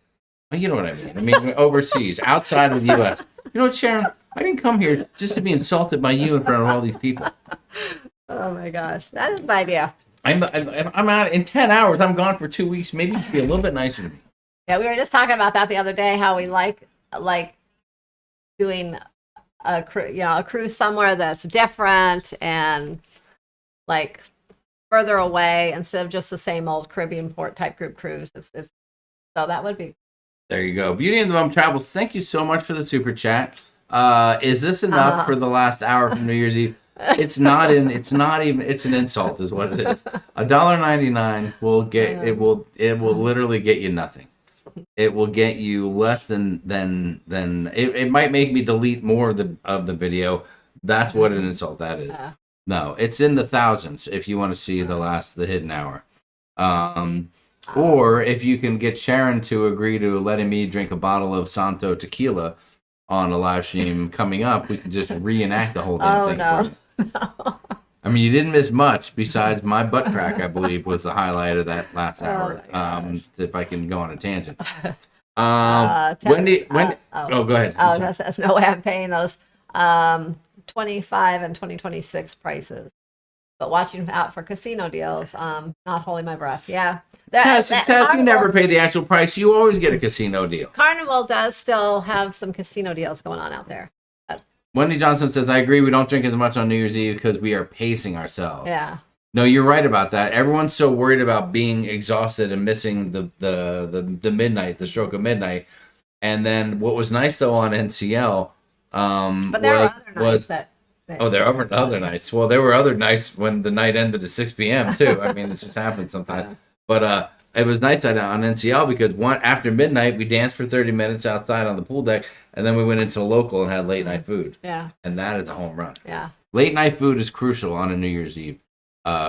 You know what I mean. I mean, overseas, outside of the U.S. You know what, Sharon? I didn't come here just to be insulted by you in front of all these people. Oh, my gosh. That is my idea. I'm out in 10 hours. I'm gone for 2 weeks. Maybe you should be a little bit nicer to me. Yeah, we were just talking about that the other day, how we like doing a cruise somewhere that's different and like further away instead of just the same old Caribbean port type group cruise. So that would be. There you go. Beauty and the Bum Travels. Thank you so much for the super chat. Is this enough for the last hour from New Year's Eve? It's not in. It's not even. It's an insult, is what it is. $1.99 will get. It will literally get you nothing. It will get you less than. It might make me delete more of the video. That's what an insult that is. No, it's in the thousands if you want to see the hidden hour. Or if you can get Sharon to agree to letting me drink a bottle of Santo tequila on a live stream coming up, we can just reenact the whole damn thing. No. I mean, you didn't miss much besides my butt crack, I believe, was the highlight of that last hour. If I can go on a tangent. Wendy, go ahead. There's no way I'm paying those 25 and 2026 prices. But watching out for casino deals, not holding my breath. Yeah. Tess, you never pay the actual price. You always get a casino deal. Carnival does still have some casino deals going on out there. Wendy Johnson says, I agree. We don't drink as much on New Year's Eve because we are pacing ourselves. Yeah. No, you're right about that. Everyone's so worried about being exhausted and missing the midnight, the stroke of midnight. And then what was nice, though, on NCL but there were other nights there are other nights. Well, there were other nights when the night ended at 6 p.m. too. I mean, this just happens sometimes. But it was nice on NCL because after midnight, we danced for 30 minutes outside on the pool deck, and then we went into the local and had late night food. Yeah. And that is a home run. Yeah. Late night food is crucial on a New Year's Eve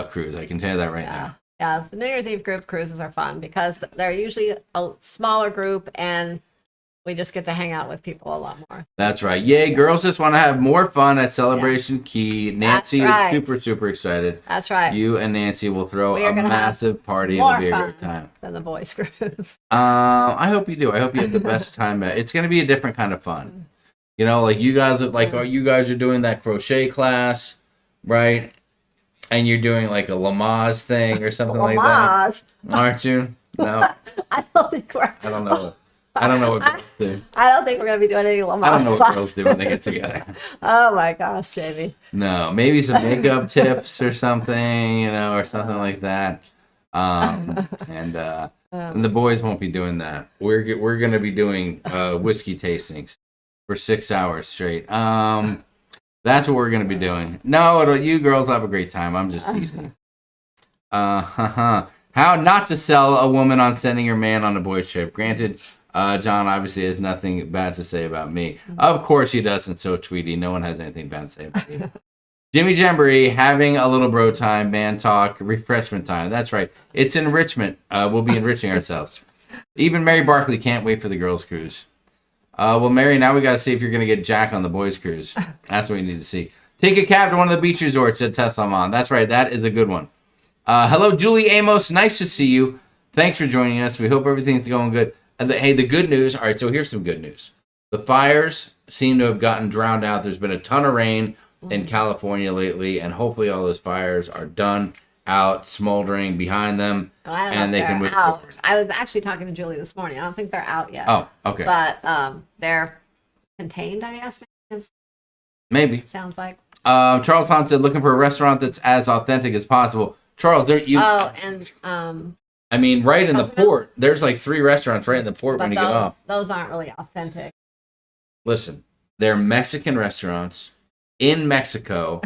cruise. I can tell you that right now. Yeah, the New Year's Eve group cruises are fun because they're usually a smaller group and we just get to hang out with people a lot more. That's right. Yay, girls just want to have more fun at Celebration Key. Nancy is super, super excited. That's right. You and Nancy will throw a massive party. It'll be a great time. Than the boys' cruise. I hope you do. I hope you have the best time. It's going to be a different kind of fun. You know, like you guys are doing that crochet class, right? And you're doing like a Lamaze thing or something like that. Aren't you? No. I don't think we're. I don't know. I don't know what girls do. I don't think we're going to be doing any Lamaze. I don't know what girls do when they get together. Oh my gosh, Jamie. No, maybe some makeup tips or something, or something like that. And the boys won't be doing that. We're going to be doing whiskey tastings for 6 hours straight. That's what we're going to be doing. No, you girls have a great time. I'm just teasing. How not to sell a woman on sending her man on a boys trip. Granted, John obviously has nothing bad to say about me. Of course he doesn't, so Tweety. No one has anything bad to say about me. Jimmy Jamboree having a little bro time, man talk, refreshment time. That's right. It's enrichment. We'll be enriching ourselves. Even Mary Barkley can't wait for the girls' cruise. Well, Mary, now we got to see if you're going to get Jack on the boys' cruise. That's what we need to see. Take a cab to one of the beach resorts, said Teslamon. That's right. That is a good one. Hello, Julie Amos. Nice to see you. Thanks for joining us. We hope everything's going good. Hey, the good news. All right, so here's some good news. The fires seem to have gotten drowned out. There's been a ton of rain in California lately, and hopefully all those fires are done, out, smoldering behind them, and they can move forward. I was actually talking to Julie this morning. I don't think they're out yet. Oh, okay. But they're contained, I guess. Maybe. Sounds like. Charles Hunt said, looking for a restaurant that's as authentic as possible. Charles, I mean, right in the port. There's like 3 restaurants right in the port when you get off. Those aren't really authentic. Listen, they're Mexican restaurants in Mexico,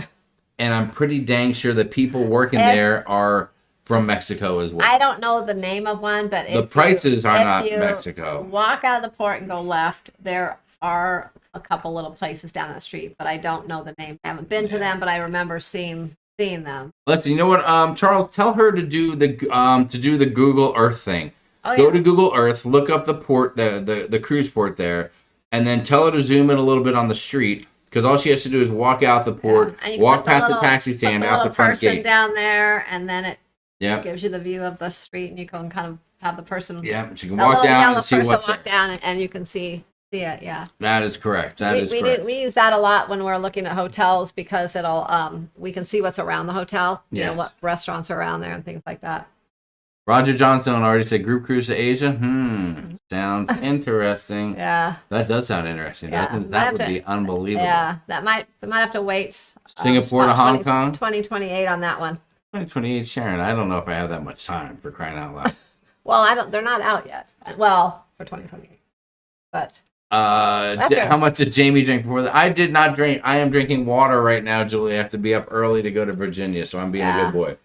and I'm pretty dang sure the people working there are from Mexico as well. I don't know the name of one, but the prices are not Mexico. Walk out of the port and go left. There are a couple little places down the street, but I don't know the name. I haven't been to them, but I remember seeing them. Listen, you know what, Charles? Tell her to do the Google Earth thing. Go to Google Earth, look up the port, the cruise port there, and then tell her to zoom in a little bit on the street. Because all she has to do is walk out the port, walk past the taxi stand, out the front gate. Down there, and then it gives you the view of the street, and you can kind of have the person. Yeah, she can walk down and see what's there. Walk down, and you can see it. Yeah. That is correct. Correct. We use that a lot when we're looking at hotels because it'll we can see what's around the hotel. You know what restaurants are around there and things like that. Roger Johnson already said group cruise to Asia. Sounds interesting. Yeah. That does sound interesting, doesn't it? That would be unbelievable. Yeah, we might have to wait. Singapore to Hong Kong? 2028 on that one. 2028, Sharon. I don't know if I have that much time, for crying out loud. Well, they're not out yet. Well, for 2028. But How much did Jamie drink before that? I did not drink. I am drinking water right now, Julie. I have to be up early to go to Virginia, so I'm being a good boy.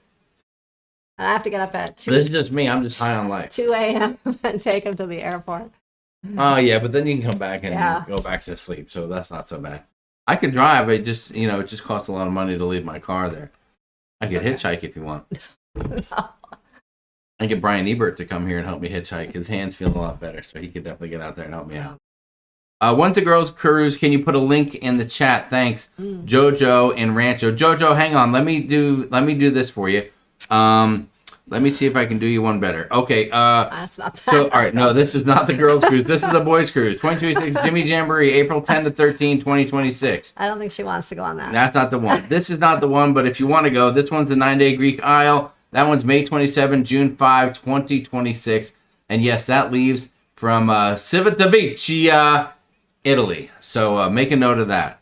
I have to get up at 2. This is just me. I'm just high on life. 2 a.m. and take him to the airport. Oh, yeah, but then you can come back and go back to sleep, so that's not so bad. I could drive. It just, it just costs a lot of money to leave my car there. I could hitchhike if you want. I get Brian Ebert to come here and help me hitchhike. His hands feel a lot better, so he could definitely get out there and help me out. When's the girls' cruise? Can you put a link in the chat? Thanks, Jojo in Rancho. Jojo, hang on. Let me do this for you. Let me see if I can do you one better. Okay. That's not that. So, all right. No, this is not the girls' cruise. This is the boys' cruise. 2026 Jimmy Jamboree, April 10 to 13, 2026. I don't think she wants to go on that. That's not the one. This is not the one, but if you want to go, this one's the 9-day Greek Isle. That one's May 27, June 5, 2026. And yes, that leaves from Civitavecchia, Italy. So make a note of that.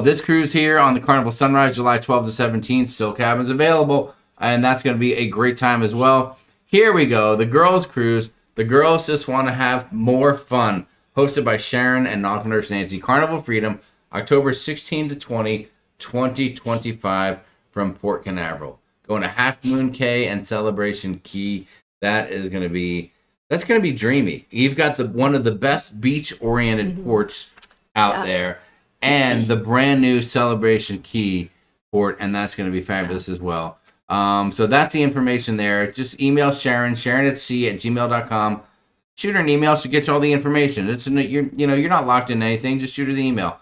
This cruise here on the Carnival Sunrise, July 12 to 17, still cabins available. And that's going to be a great time as well. Here we go. The girls' cruise. The girls just want to have more fun. Hosted by Sharon and Nautical Nurse Nancy. Carnival Freedom, October 16 to 20, 2025 from Port Canaveral. Going to Half Moon Cay and Celebration Key. That's going to be dreamy. You've got one of the best beach-oriented ports out there, and the brand new Celebration Key port, and that's going to be fabulous as well. So that's the information there. Just email Sharon, sharonatsea@gmail.com. Shoot her an email. She'll get you all the information. You're not locked in anything. Just shoot her the email.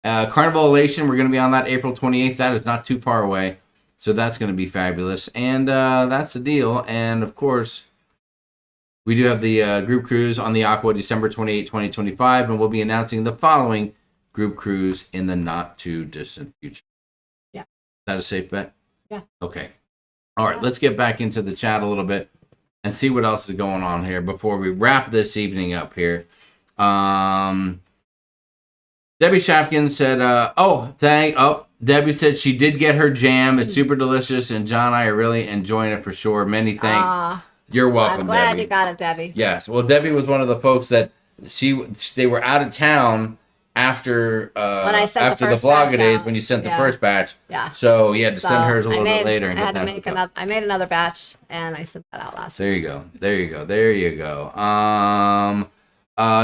Carnival Elation, we're going to be on that April 28th. That is not too far away. So that's going to be fabulous. And that's the deal. And, of course, we do have the group cruise on the Aqua December 28, 2025. And we'll be announcing the following group cruise in the not-too-distant future. Yeah. Is that a safe bet? Yeah. Okay. All right. Let's get back into the chat a little bit and see what else is going on here before we wrap this evening up here. Debbie Shafkin said, Debbie said she did get her jam. It's super delicious, and John and I are really enjoying it for sure. Many thanks. You're welcome, I'm glad Debbie. you got it, Debbie. Yes. Well, Debbie was one of the folks that they were out of town after the vlog days when you sent the first batch. Yeah. So you had to send hers a little bit later. And I made another batch, and I sent that out last week. There you go.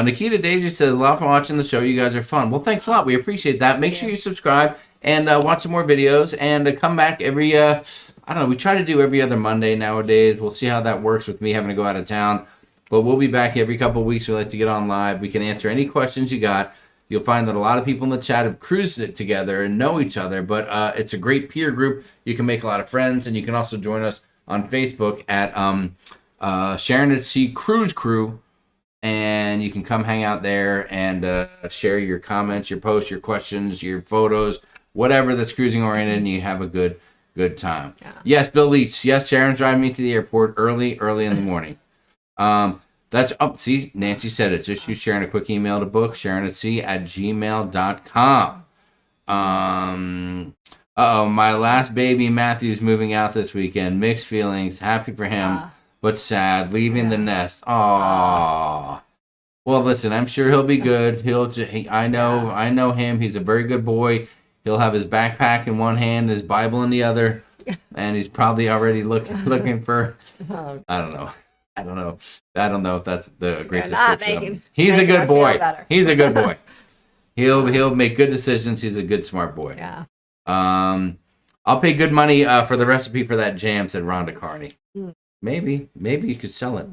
Nikita Daisy says, love watching the show. You guys are fun. Well, thanks a lot. We appreciate that. Make sure you subscribe and watch some more videos and come back every, we try to do every other Monday nowadays. We'll see how that works with me having to go out of town. But we'll be back every couple of weeks. We like to get on live. We can answer any questions you got. You'll find that a lot of people in the chat have cruised it together and know each other. But it's a great peer group. You can make a lot of friends. And you can also join us on Facebook at Sharon at Sea Cruise Crew. And you can come hang out there and share your comments, your posts, your questions, your photos, whatever that's cruising oriented, and you have a good time. Yeah. Yes, Bill Leach. Yes, Sharon's driving me to the airport early in the morning. See, Nancy said it. Just shoot Sharon a quick email to book, sharonatsea@gmail.com. My last baby, Matthew's moving out this weekend. Mixed feelings. Happy for him. But sad, leaving the nest. Aww. Well, listen, I'm sure he'll be good. I know him. He's a very good boy. He'll have his backpack in one hand, his Bible in the other, and he's probably already looking for. I don't know if that's the great description. He's a good boy. He's a good boy. He'll make good decisions. He's a good, smart boy. Yeah. I'll pay good money for the recipe for that jam," said Rhonda Carney. Maybe you could sell it.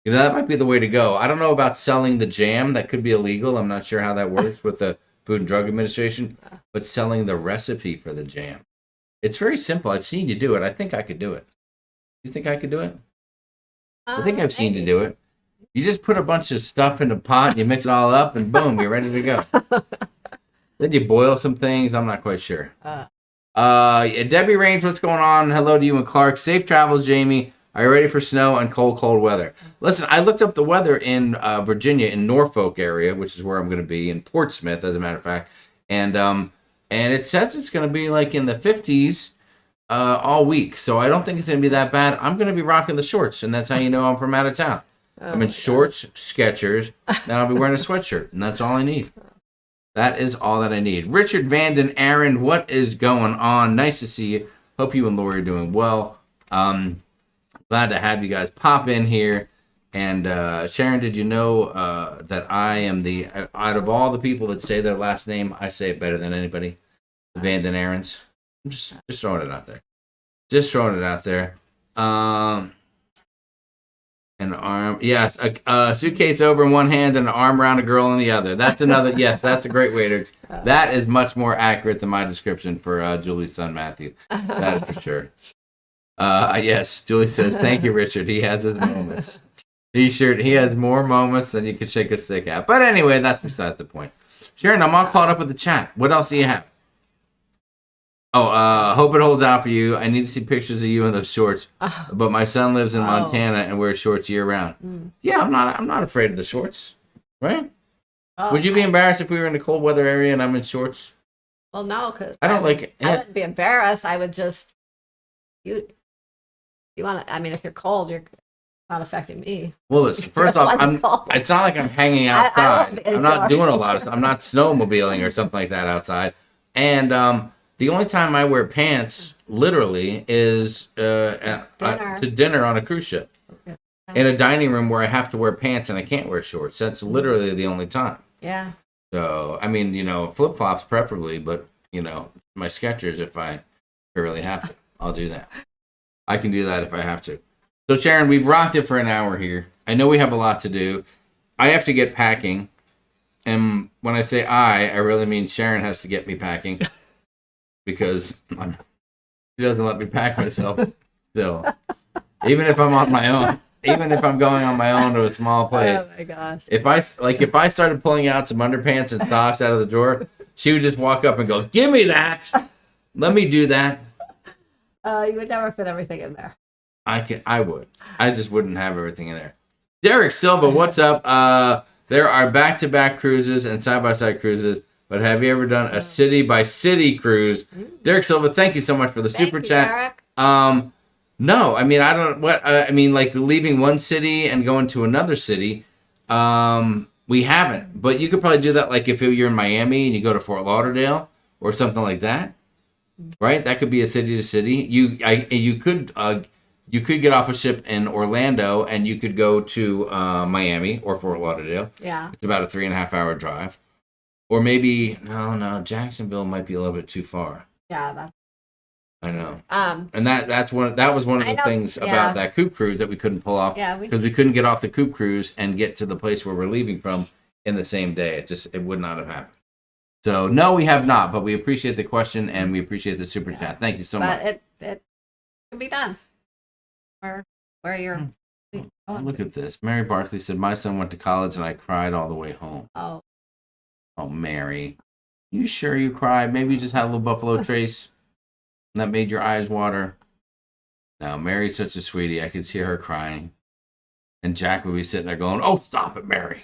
That might be the way to go. I don't know about selling the jam. That could be illegal. I'm not sure how that works with the Food and Drug Administration. But selling the recipe for the jam. It's very simple. I've seen you do it. I think I could do it. You think I could do it? I think I've seen you do it. You just put a bunch of stuff in a pot, you mix it all up, and boom, you're ready to go. Then you boil some things. I'm not quite sure. Debbie Rains, what's going on? Hello to you and Clark. Safe travels, Jamie. Are you ready for snow and cold weather? Listen, I looked up the weather in Virginia, in Norfolk area, which is where I'm going to be, in Portsmouth, as a matter of fact. And it says it's going to be like in the 50s all week. So I don't think it's going to be that bad. I'm going to be rocking the shorts, and that's how you know I'm from out of town. I'm in shorts, Skechers, then I'll be wearing a sweatshirt, and that's all I need. That is all that I need. Richard Vanden Aaron, what is going on? Nice to see you. Hope you and Lori are doing well. Glad to have you guys pop in here. And Sharon, did you know that I am out of all the people that say their last name, I say it better than anybody? The Vanden Aarons. I'm just throwing it out there. Just throwing it out there. An arm, yes, a suitcase over in one hand and an arm around a girl in the other. That's another, yes, that's a great way to, that is much more accurate than my description for Julie's son, Matthew. That is for sure. Yes, Julie says, thank you, Richard. He has his moments. He has more moments than you can shake a stick at. But anyway, that's besides the point. Sharon, I'm all caught up with the chat. What else do you have? Oh, hope it holds out for you. I need to see pictures of you in those shorts. But my son lives in Montana and wears shorts year round. Yeah, I'm not afraid of the shorts, right? Would you be embarrassed if we were in a cold weather area and I'm in shorts? Well, no, because I don't like it. I wouldn't be embarrassed. I would just you want to. I mean, if you're cold, you're not affecting me. Well, listen. First off, it's not like I'm hanging outside. I'm not doing a lot of stuff. I'm not snowmobiling or something like that outside. And the only time I wear pants, literally, is to dinner on a cruise ship. In a dining room where I have to wear pants and I can't wear shorts. That's literally the only time. Yeah. So, I mean, flip-flops preferably, but, my Skechers, if I really have to, I'll do that. I can do that if I have to. So, Sharon, we've rocked it for an hour here. I know we have a lot to do. I have to get packing. And when I say I really mean Sharon has to get me packing. Because she doesn't let me pack myself still. Even if I'm on my own. Even if I'm going on my own to a small place. Oh my gosh. If I started pulling out some underpants and socks out of the drawer, she would just walk up and go, "Give me that. Let me do that." You would never fit everything in there. I would. I just wouldn't have everything in there. Derek Silva, what's up? There are back-to-back cruises and side-by-side cruises. But have you ever done a city-by-city cruise? Derek Silva, thank you so much for the super chat. Derek. No, I mean, I don't, like leaving one city and going to another city, we haven't. But you could probably do that, like if you're in Miami and you go to Fort Lauderdale or something like that, right? That could be a city to city. You could get off a ship in Orlando and you could go to Miami or Fort Lauderdale. Yeah. It's about a 3.5 hour drive. Or maybe, no, Jacksonville might be a little bit too far. Yeah, I know. And that was one of the things about that Coop cruise that we couldn't pull off. Yeah, because we couldn't get off the Coop cruise and get to the place where we're leaving from in the same day. It would not have happened. So no, we have not, but we appreciate the question and we appreciate the super chat. Thank you so much. But it can be done. Where you're. Look at this. Mary Barkley said, "My son went to college and I cried all the way home." Oh, Mary. You sure you cried? Maybe you just had a little Buffalo Trace and that made your eyes water. No, Mary's such a sweetie. I could see her crying. And Jack would be sitting there going, "Oh, stop it, Mary."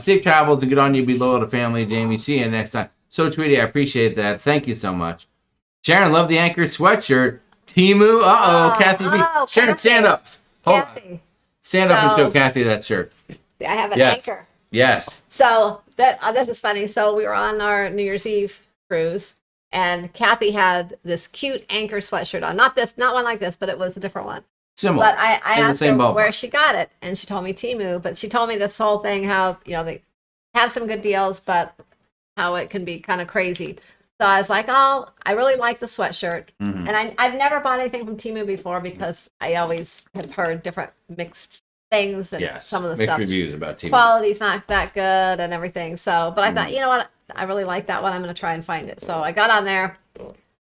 Safe travels and get on you. Be loyal to family, Jamie. See you next time. So, Tweety, I appreciate that. Thank you so much. Sharon, love the Anchor sweatshirt. Timu. Kathy B. Sharon, Kathy. stand up. Hold Kathy. on. Stand up and show Kathy that shirt. I have an Yes. anchor. Yes. So this is funny. So we were on our New Year's Eve cruise, and Kathy had this cute anchor sweatshirt on. Not one like this, but it was a different one. Similar. But I asked her ballpark. where she got it, and she told me Temu. But she told me this whole thing how they have some good deals, but how it can be kind of crazy. So I was like, "Oh, I really like the sweatshirt," and I've never bought anything from Temu before because I always have heard different mixed things and some of the mixed stuff. reviews about Temu. Quality's not that good and everything. So, but I thought, you know what? I really like that one. I'm going to try and find it. So I got on there.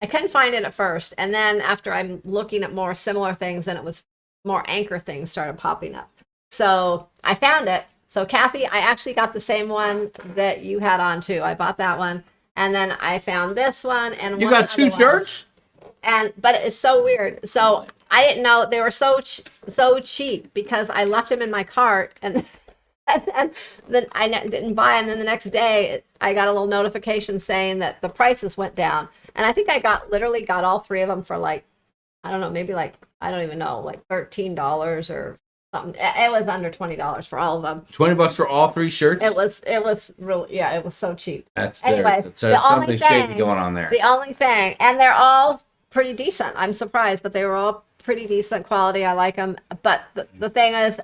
I couldn't find it at first. And then after I'm looking at more similar things, then it was more anchor things started popping up. So I found it. So Kathy, I actually got the same one that you had on too. I bought that one. And then I found this one and You one got two other one. shirts? But it's so weird. So I didn't know they were so cheap because I left them in my cart and then I didn't buy them. Then the next day I got a little notification saying that the prices went down. And I think I literally got all three of them for like, I don't know, maybe like, I don't even know, like $13 or something. It was under $20 for all of them. $20 for all 3 shirts. It was really, yeah, it was so cheap. That's Anyway, there's the only something shady thing- going on there. The only thing, and they're all pretty decent. I'm surprised, but they were all pretty decent quality. I like them. But the thing is,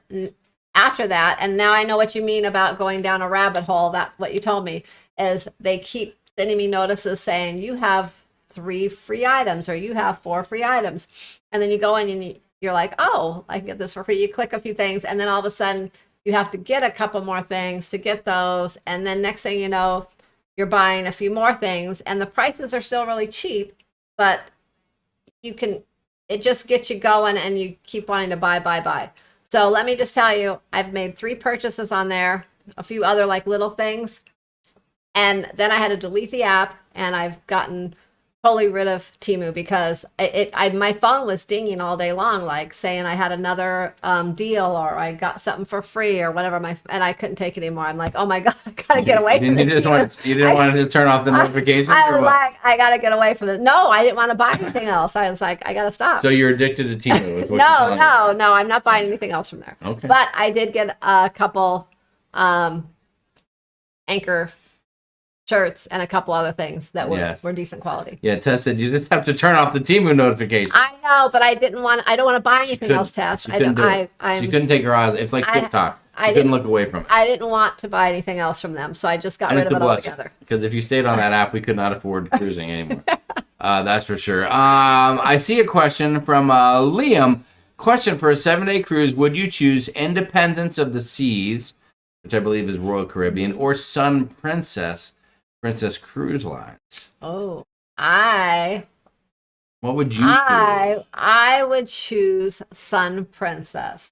after that, and now I know what you mean about going down a rabbit hole. That what you told me is they keep sending me notices saying you have 3 free items or you have 4 free items, and then you go in and you're like, oh, I can get this for free. You click a few things, and then all of a sudden you have to get a couple more things to get those, and then next thing you know, you're buying a few more things, and the prices are still really cheap, but it just gets you going, and you keep wanting to buy. So let me just tell you, I've made 3 purchases on there, a few other like little things, and then I had to delete the app, and I've gotten totally rid of Temu because my phone was dinging all day long, like saying I had another deal or I got something for free or whatever. And I couldn't take it anymore. I'm like, oh my god, I gotta get away from this. You didn't want to turn off the notifications? I or was what? like, I gotta get away from this. No, I didn't want to buy anything else. I was like, I gotta stop. So you're addicted to Temu? Is what you're No, telling me. no, I'm not buying anything else from there. Okay. But I did get a couple Anchor shirts and a couple other things that were decent quality. Yeah, Tess said you just have to turn off the Temu notifications. I know, but I don't want to buy anything else, Tess. She couldn't do it. She couldn't take her eyes. It's like TikTok. She couldn't look away from it. I didn't want to buy anything else from them, so I just got rid of it altogether. Because if you stayed on that app, we could not afford cruising anymore. That's for sure. I see a question from Liam. Question for a 7-day cruise: would you choose Independence of the Seas, which I believe is Royal Caribbean, or Sun Princess Cruise Lines? Oh, what would you choose? I would choose Sun Princess.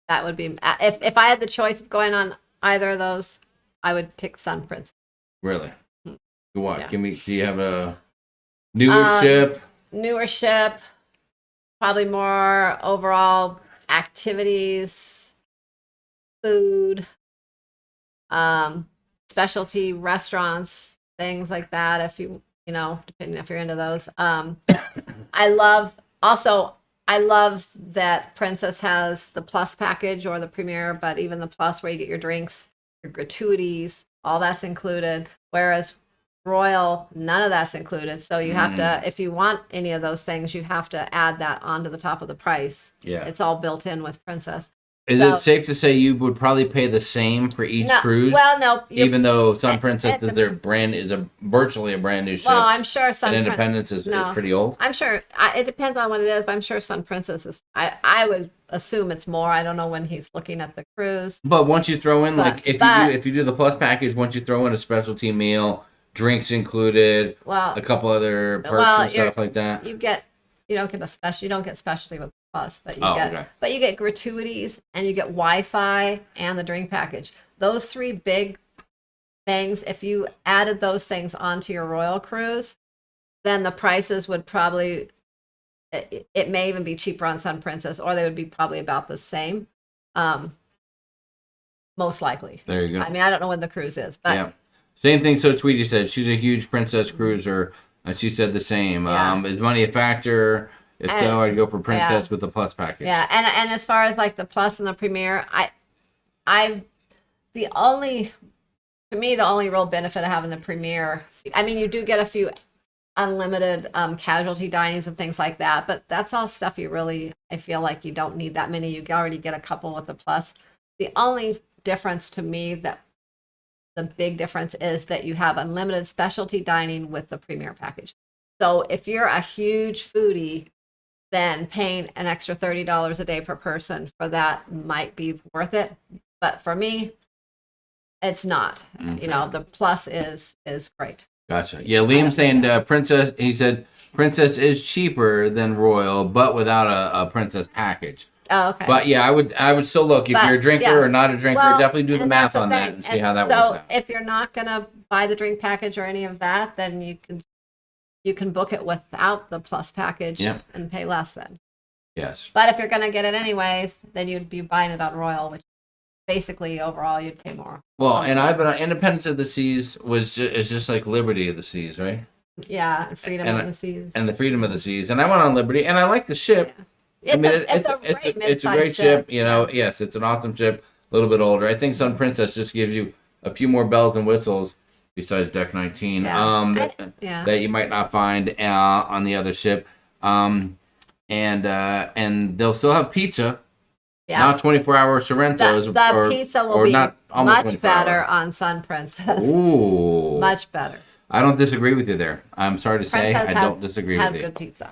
That would be if I had the choice of going on either of those, I would pick Sun Princess. Really? What? Yeah. Do you have a newer ship? Newer ship, probably more overall activities, food, specialty restaurants, things like that. If depending if you're into those. I love that Princess has the Plus package or the Premier, but even the Plus where you get your drinks, your gratuities, all that's included. Whereas Royal, none of that's included. So you have to, if you want any of those things, you have to add that onto the top of the price. Yeah. It's all built in with Princess. Is it safe to say you would probably pay the same for each cruise? Well, no. Even though Sun Princess is virtually a brand new ship. Well, I'm sure and Independence is pretty old. I'm sure it depends on what it is, but I'm sure Sun Princess is. I would assume it's more. I don't know when he's looking at the cruise. But once you throw in if you do the Plus package, once you throw in a specialty meal, drinks included, a couple other perks and stuff like that, you don't get specialty with Plus, but you get gratuities and you get Wi-Fi and the drink package. Those 3 big things, if you added those things onto your Royal cruise, then the prices would probably, it may even be cheaper on Sun Princess, or they would be probably about the same, most likely. There you go. I mean, I don't know when the cruise is, but yeah. Same thing. So Tweety said she's a huge Princess cruiser, and she said the same. Yeah. Is money a factor? If so, I'd go for Princess with the Plus package. Yeah, and as far as like the Plus and the Premier, the only real benefit of having the Premier, I mean, you do get a few unlimited casualty dinings and things like that, but that's all stuff I feel like you don't need that many. You already get a couple with the Plus. The only difference to me the big difference is that you have unlimited specialty dining with the Premier package. So if you're a huge foodie, then paying an extra $30 a day per person for that might be worth it. But for me, it's not. Okay. The Plus is great. Gotcha. Yeah, Liam's saying Princess. He said Princess is cheaper than Royal, but without a Princess package. Oh, okay. But yeah, I would still look if you're a drinker or not a drinker. Definitely do the math on that and see how that works out. So if you're not gonna buy the drink package or any of that, then you can book it without the Plus package and pay less then. Yes. But if you're gonna get it anyways, then you'd be buying it on Royal, which basically overall you'd pay more. Well, and I've been on Independence of the Seas is just like Liberty of the Seas, right? Yeah, Freedom of the Seas. And the Freedom of the Seas. And I went on Liberty, and I like the ship. Yeah. I mean, it's a great ship. You know, yes, it's an awesome ship. A little bit older. I think Sun Princess just gives you a few more bells and whistles besides Deck 19. That you might not find on the other ship. And they'll still have pizza. Yeah. Not 24-hour Sorrentos. The pizza will be much better on Sun Princess. Ooh. Much better. I don't disagree with you there. I'm sorry to say, I don't disagree with you. Has good pizza.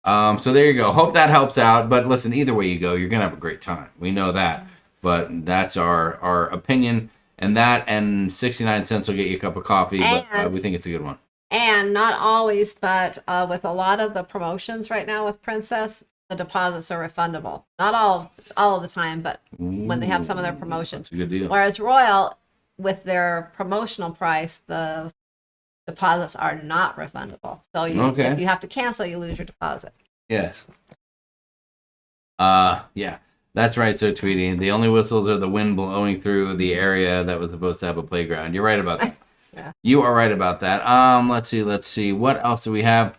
So there you go. Hope that helps out. But listen, either way you go, you're going to have a great time. We know that. But that's our opinion. And that and 69 cents will get you a cup of coffee. But we think it's a good one. And not always, but with a lot of the promotions right now with Princess, the deposits are refundable. Not all of the time, but when they have some of their promotions. That's a good deal. Whereas Royal, with their promotional price, the deposits are not refundable. So if you have to cancel, you lose your deposit. Yes. Yeah. That's right, so Tweety. The only whistles are the wind blowing through the area that was supposed to have a playground. You're right about that. Yeah. You are right about that. Let's see. What else do we have?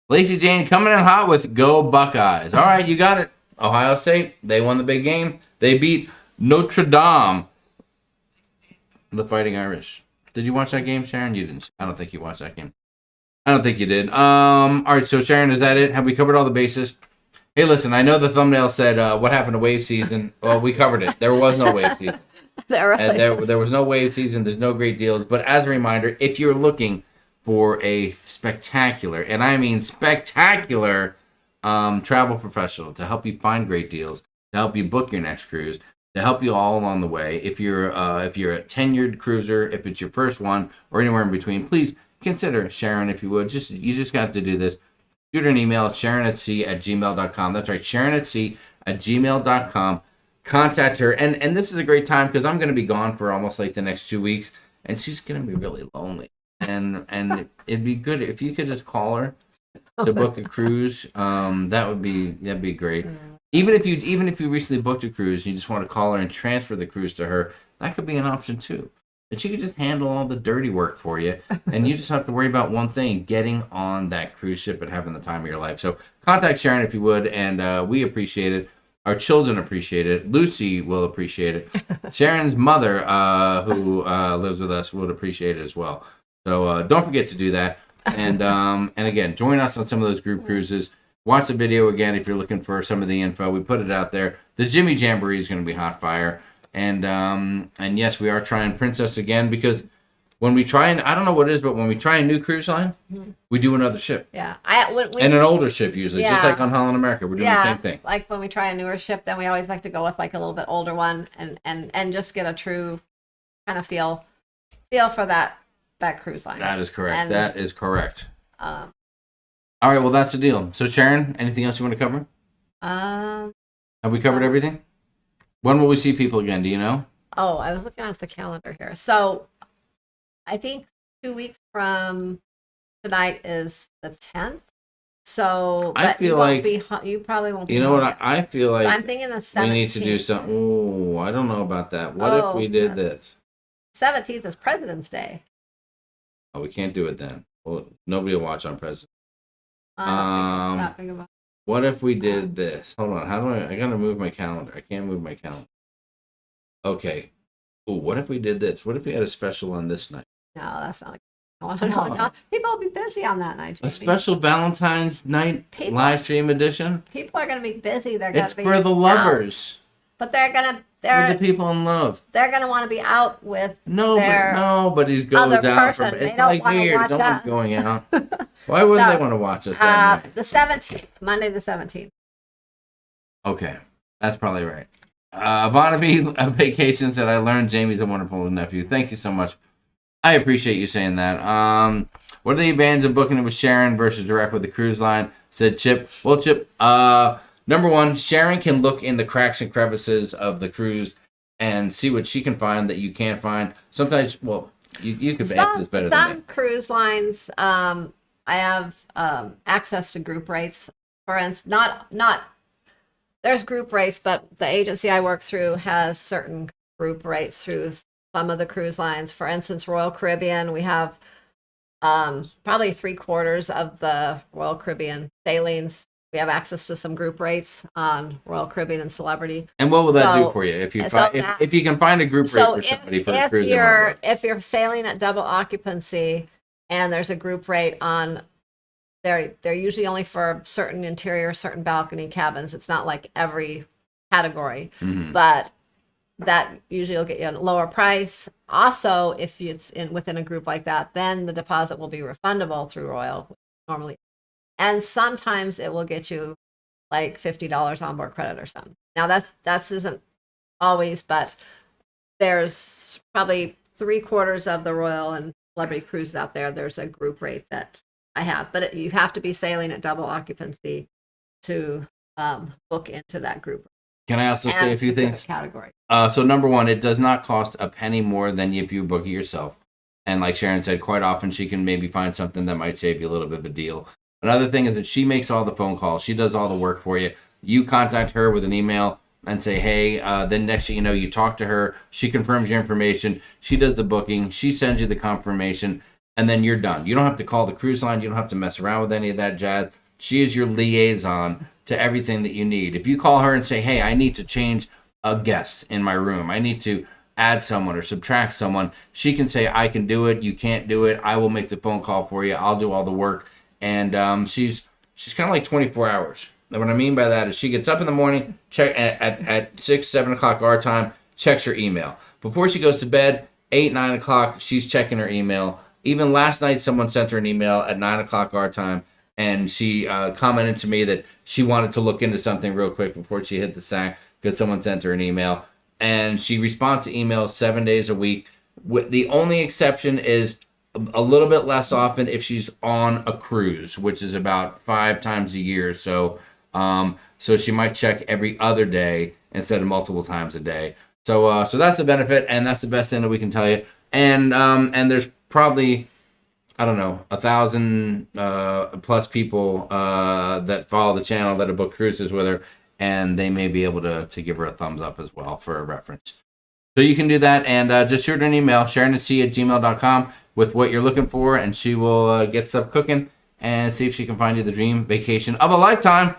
Lacey Jane coming in hot with Go Buckeyes. All right, you got it. Ohio State, they won the big game. They beat Notre Dame, the Fighting Irish. Did you watch that game, Sharon? You didn't. I don't think you watched that game. I don't think you did. All right, so Sharon, is that it? Have we covered all the bases? Hey, listen, I know the thumbnail said, what happened to wave season? Well, we covered it. There was no wave season. There was no wave season. There's no great deals. But as a reminder, if you're looking for a spectacular, and I mean spectacular, travel professional to help you find great deals, to help you book your next cruise, to help you all along the way, if you're a tenured cruiser, if it's your first one, or anywhere in between, please consider Sharon, if you would. You just got to do this. Shoot her an email at sharonatsea@gmail.com. That's right, sharonatsea@gmail.com. Contact her. And this is a great time because I'm going to be gone for almost like the next 2 weeks, and she's going to be really lonely. And it'd be good if you could just call her to book a cruise. That'd be great. Even if you recently booked a cruise and you just want to call her and transfer the cruise to her, that could be an option too. And she could just handle all the dirty work for you, and you just have to worry about one thing: getting on that cruise ship and having the time of your life. So contact Sharon if you would, and we appreciate it. Our children appreciate it. Lucy will appreciate it. Sharon's mother, who lives with us, would appreciate it as well. So don't forget to do that. And again, join us on some of those group cruises. Watch the video again if you're looking for some of the info. We put it out there. The Jimmy Jamboree is going to be hot fire. And yes, we are trying Princess again because when we try, and I don't know what it is, but when we try a new cruise line, we do another ship. Yeah. And an older ship usually, just like on Holland America. We're doing the same thing. Like when we try a newer ship, then we always like to go with like a little bit older one and just get a true kind of feel for that cruise line. That is correct. That is correct. All right, well, that's the deal. So, Sharon, anything else you want to cover? Have we covered everything? When will we see people again? Do you know? Oh, I was looking at the calendar here. So, I think 2 weeks from tonight is the 10th. So, I feel like you probably won't be. You know what? I feel like so I'm thinking the 17th. We need to do something. Oh, I don't know about that. What if we did this? 17th is President's Day. Oh, we can't do it then. Well, nobody will watch on President. What if we did this? Hold on. How do I gotta move my calendar. I can't move my calendar. Okay. Oh, what if we did this? What if we had a special on this night? No, that's not. No. People will be busy on that night. Jamie. A special Valentine's night live stream edition. People are going to be busy. It's for the lovers. But they're for the people in love. They're going to want to be out with nobody goes out. Person. It's like here, no one's going out. Why wouldn't they want to watch us that night? The 17th, Monday the 17th. Okay, that's probably right. Vonnevi Vacations said, I learned Jamie's a wonderful nephew. Thank you so much. I appreciate you saying that. What are the advantages of booking it with Sharon versus direct with the cruise line? Said Chip. Well, Chip, number one, Sharon can look in the cracks and crevices of the cruise and see what she can find that you can't find. Sometimes, well, you could answer this better than me. Some cruise lines, I have access to group rates. For instance, not there's group rates, but the agency I work through has certain group rates through some of the cruise lines. For instance, Royal Caribbean, we have probably 3/4 of the Royal Caribbean sailings. We have access to some group rates on Royal Caribbean and Celebrity. And what will that do So- for you if you so find that- if you can find a group rate So for somebody for a if cruise? you're sailing at double occupancy and there's a group rate on, they're usually only for certain interior, certain balcony cabins. It's not like every category, but that usually will get you a lower price. Also, if it's within a group like that, then the deposit will be refundable through Royal normally, and sometimes it will get you like $50 onboard credit or something. Now that isn't always, but there's probably 3/4 of the Royal and Celebrity cruises out there. There's a group rate that I have, but you have to be sailing at double occupancy to book into that group. Can I also say a few specific things? Category. So number one, it does not cost a penny more than if you book it yourself. And like Sharon said, quite often she can maybe find something that might save you a little bit of a deal. Another thing is that she makes all the phone calls. She does all the work for you. You contact her with an email and say, hey, then next thing you know, you talk to her. She confirms your information. She does the booking. She sends you the confirmation. And then you're done. You don't have to call the cruise line. You don't have to mess around with any of that jazz. She is your liaison to everything that you need. If you call her and say, hey, I need to change a guest in my room, I need to add someone or subtract someone, she can say, I can do it. You can't do it. I will make the phone call for you. I'll do all the work. And she's kind of like 24 hours. And what I mean by that is she gets up in the morning, check at 6, 7 o'clock our time, checks her email. Before she goes to bed, 8, 9 o'clock, she's checking her email. Even last night, someone sent her an email at 9 o'clock our time, and she commented to me that she wanted to look into something real quick before she hit the sack because someone sent her an email. And she responds to emails 7 days a week. The only exception is a little bit less often if she's on a cruise, which is about 5 times a year. So she might check every other day instead of multiple times a day. So that's the benefit, and that's the best thing that we can tell you. And there's probably, I don't know, 1,000 plus people that follow the channel that have booked cruises with her, and they may be able to give her a thumbs up as well for a reference. So you can do that, and just shoot her an email, sharonatsea@gmail.com, with what you're looking for, and she will get stuff cooking and see if she can find you the dream vacation of a lifetime.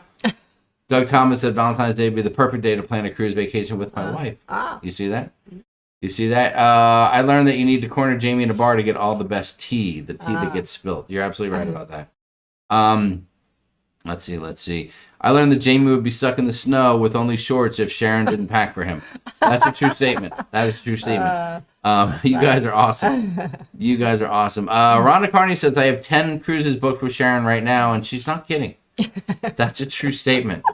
Doug Thomas said Valentine's Day would be the perfect day to plan a cruise vacation with my wife. You see that? You see that? I learned that you need to corner Jamie in a bar to get all the best tea, the tea that gets spilled. You're absolutely right about that. Let's see. I learned that Jamie would be stuck in the snow with only shorts if Sharon didn't pack for him. That's a true statement. That is a true statement. You guys are awesome. You guys are awesome. Rhonda Carney says, I have 10 cruises booked with Sharon right now, and she's not kidding. That's a true statement.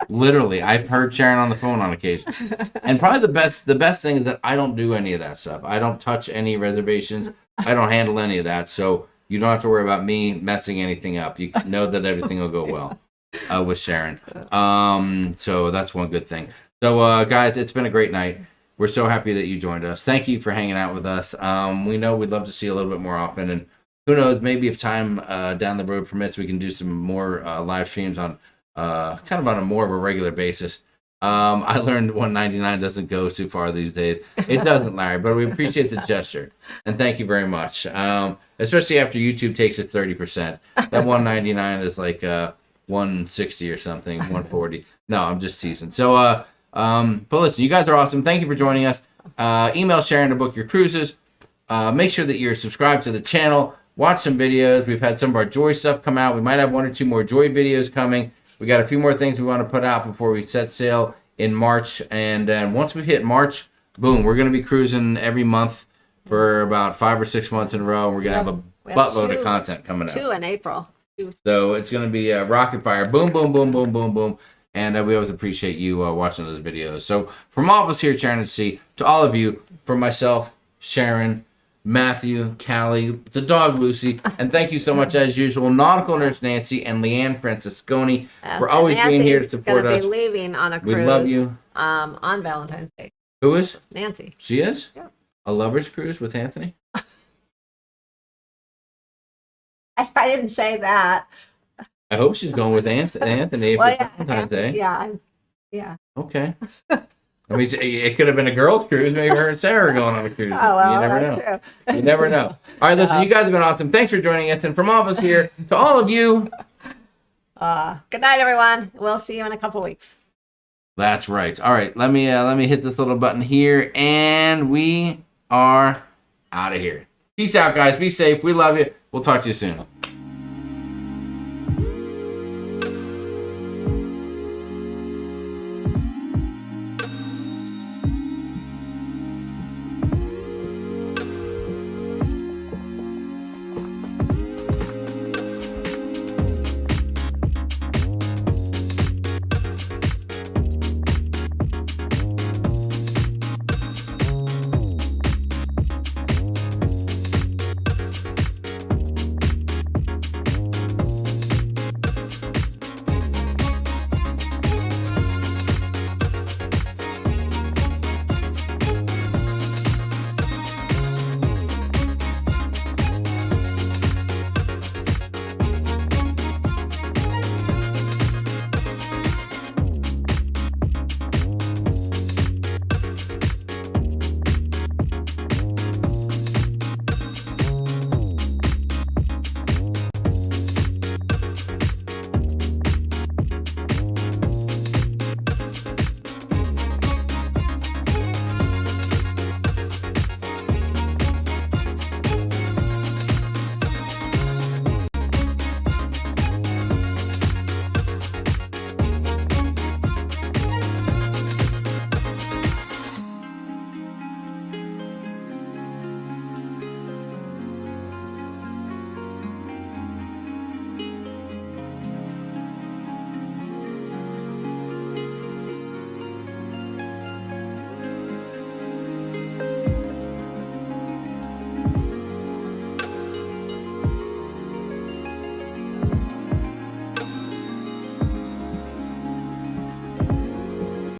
Literally, I've heard Sharon on the phone on occasion. And probably the best thing is that I don't do any of that stuff. I don't touch any reservations. I don't handle any of that. So you don't have to worry about me messing anything up. You know that everything will go well with Sharon. So that's one good thing. So guys, it's been a great night. We're so happy that you joined us. Thank you for hanging out with us. We know we'd love to see you a little bit more often. And who knows, maybe if time down the road permits, we can do some more live streams on kind of on a more of a regular basis. I learned 199 doesn't go too far these days. It doesn't, Larry, but we appreciate the gesture. And thank you very much. Especially after YouTube takes it 30%. That 199 is like 160 or something, 140. No, I'm just teasing. So, but listen, you guys are awesome. Thank you for joining us. Email Sharon to book your cruises. Make sure that you're subscribed to the channel. Watch some videos. We've had some of our Joy stuff come out. We might have 1 or 2 more Joy videos coming. We got a few more things we want to put out before we set sail in March. And then once we hit March, boom, we're going to be cruising every month for about 5 or 6 months in a row. We're going to have a buttload of content coming out. 2 in April. So it's going to be a rocket fire. Boom, boom, boom, boom, boom, boom. And we always appreciate you watching those videos. So from all of us here at Sharonatsea, to all of you, from myself, Sharon, Matthew, Callie, the dog Lucy, and thank you so much as usual, Nautical Nurse Nancy and Leanne Francisconi for always being here to support us. Be leaving on a cruise. We love you. On Valentine's Day. Who is? Nancy. She is? Yeah. A lover's cruise with Anthony? I didn't say that. I hope she's going with Anthony for Valentine's Day. Yeah. Okay. I mean, it could have been a girls' cruise. Maybe her and Sarah are going on a cruise. Oh, well, you never that's know. true. You never know. All right, listen, you guys have been awesome. Thanks for joining us. And from all of us here to all of you, Good night, everyone. We'll see you in a couple weeks. that's right. All right, let me hit this little button here, and we are out of here. Peace out, guys. Be safe. We love you. We'll talk to you soon.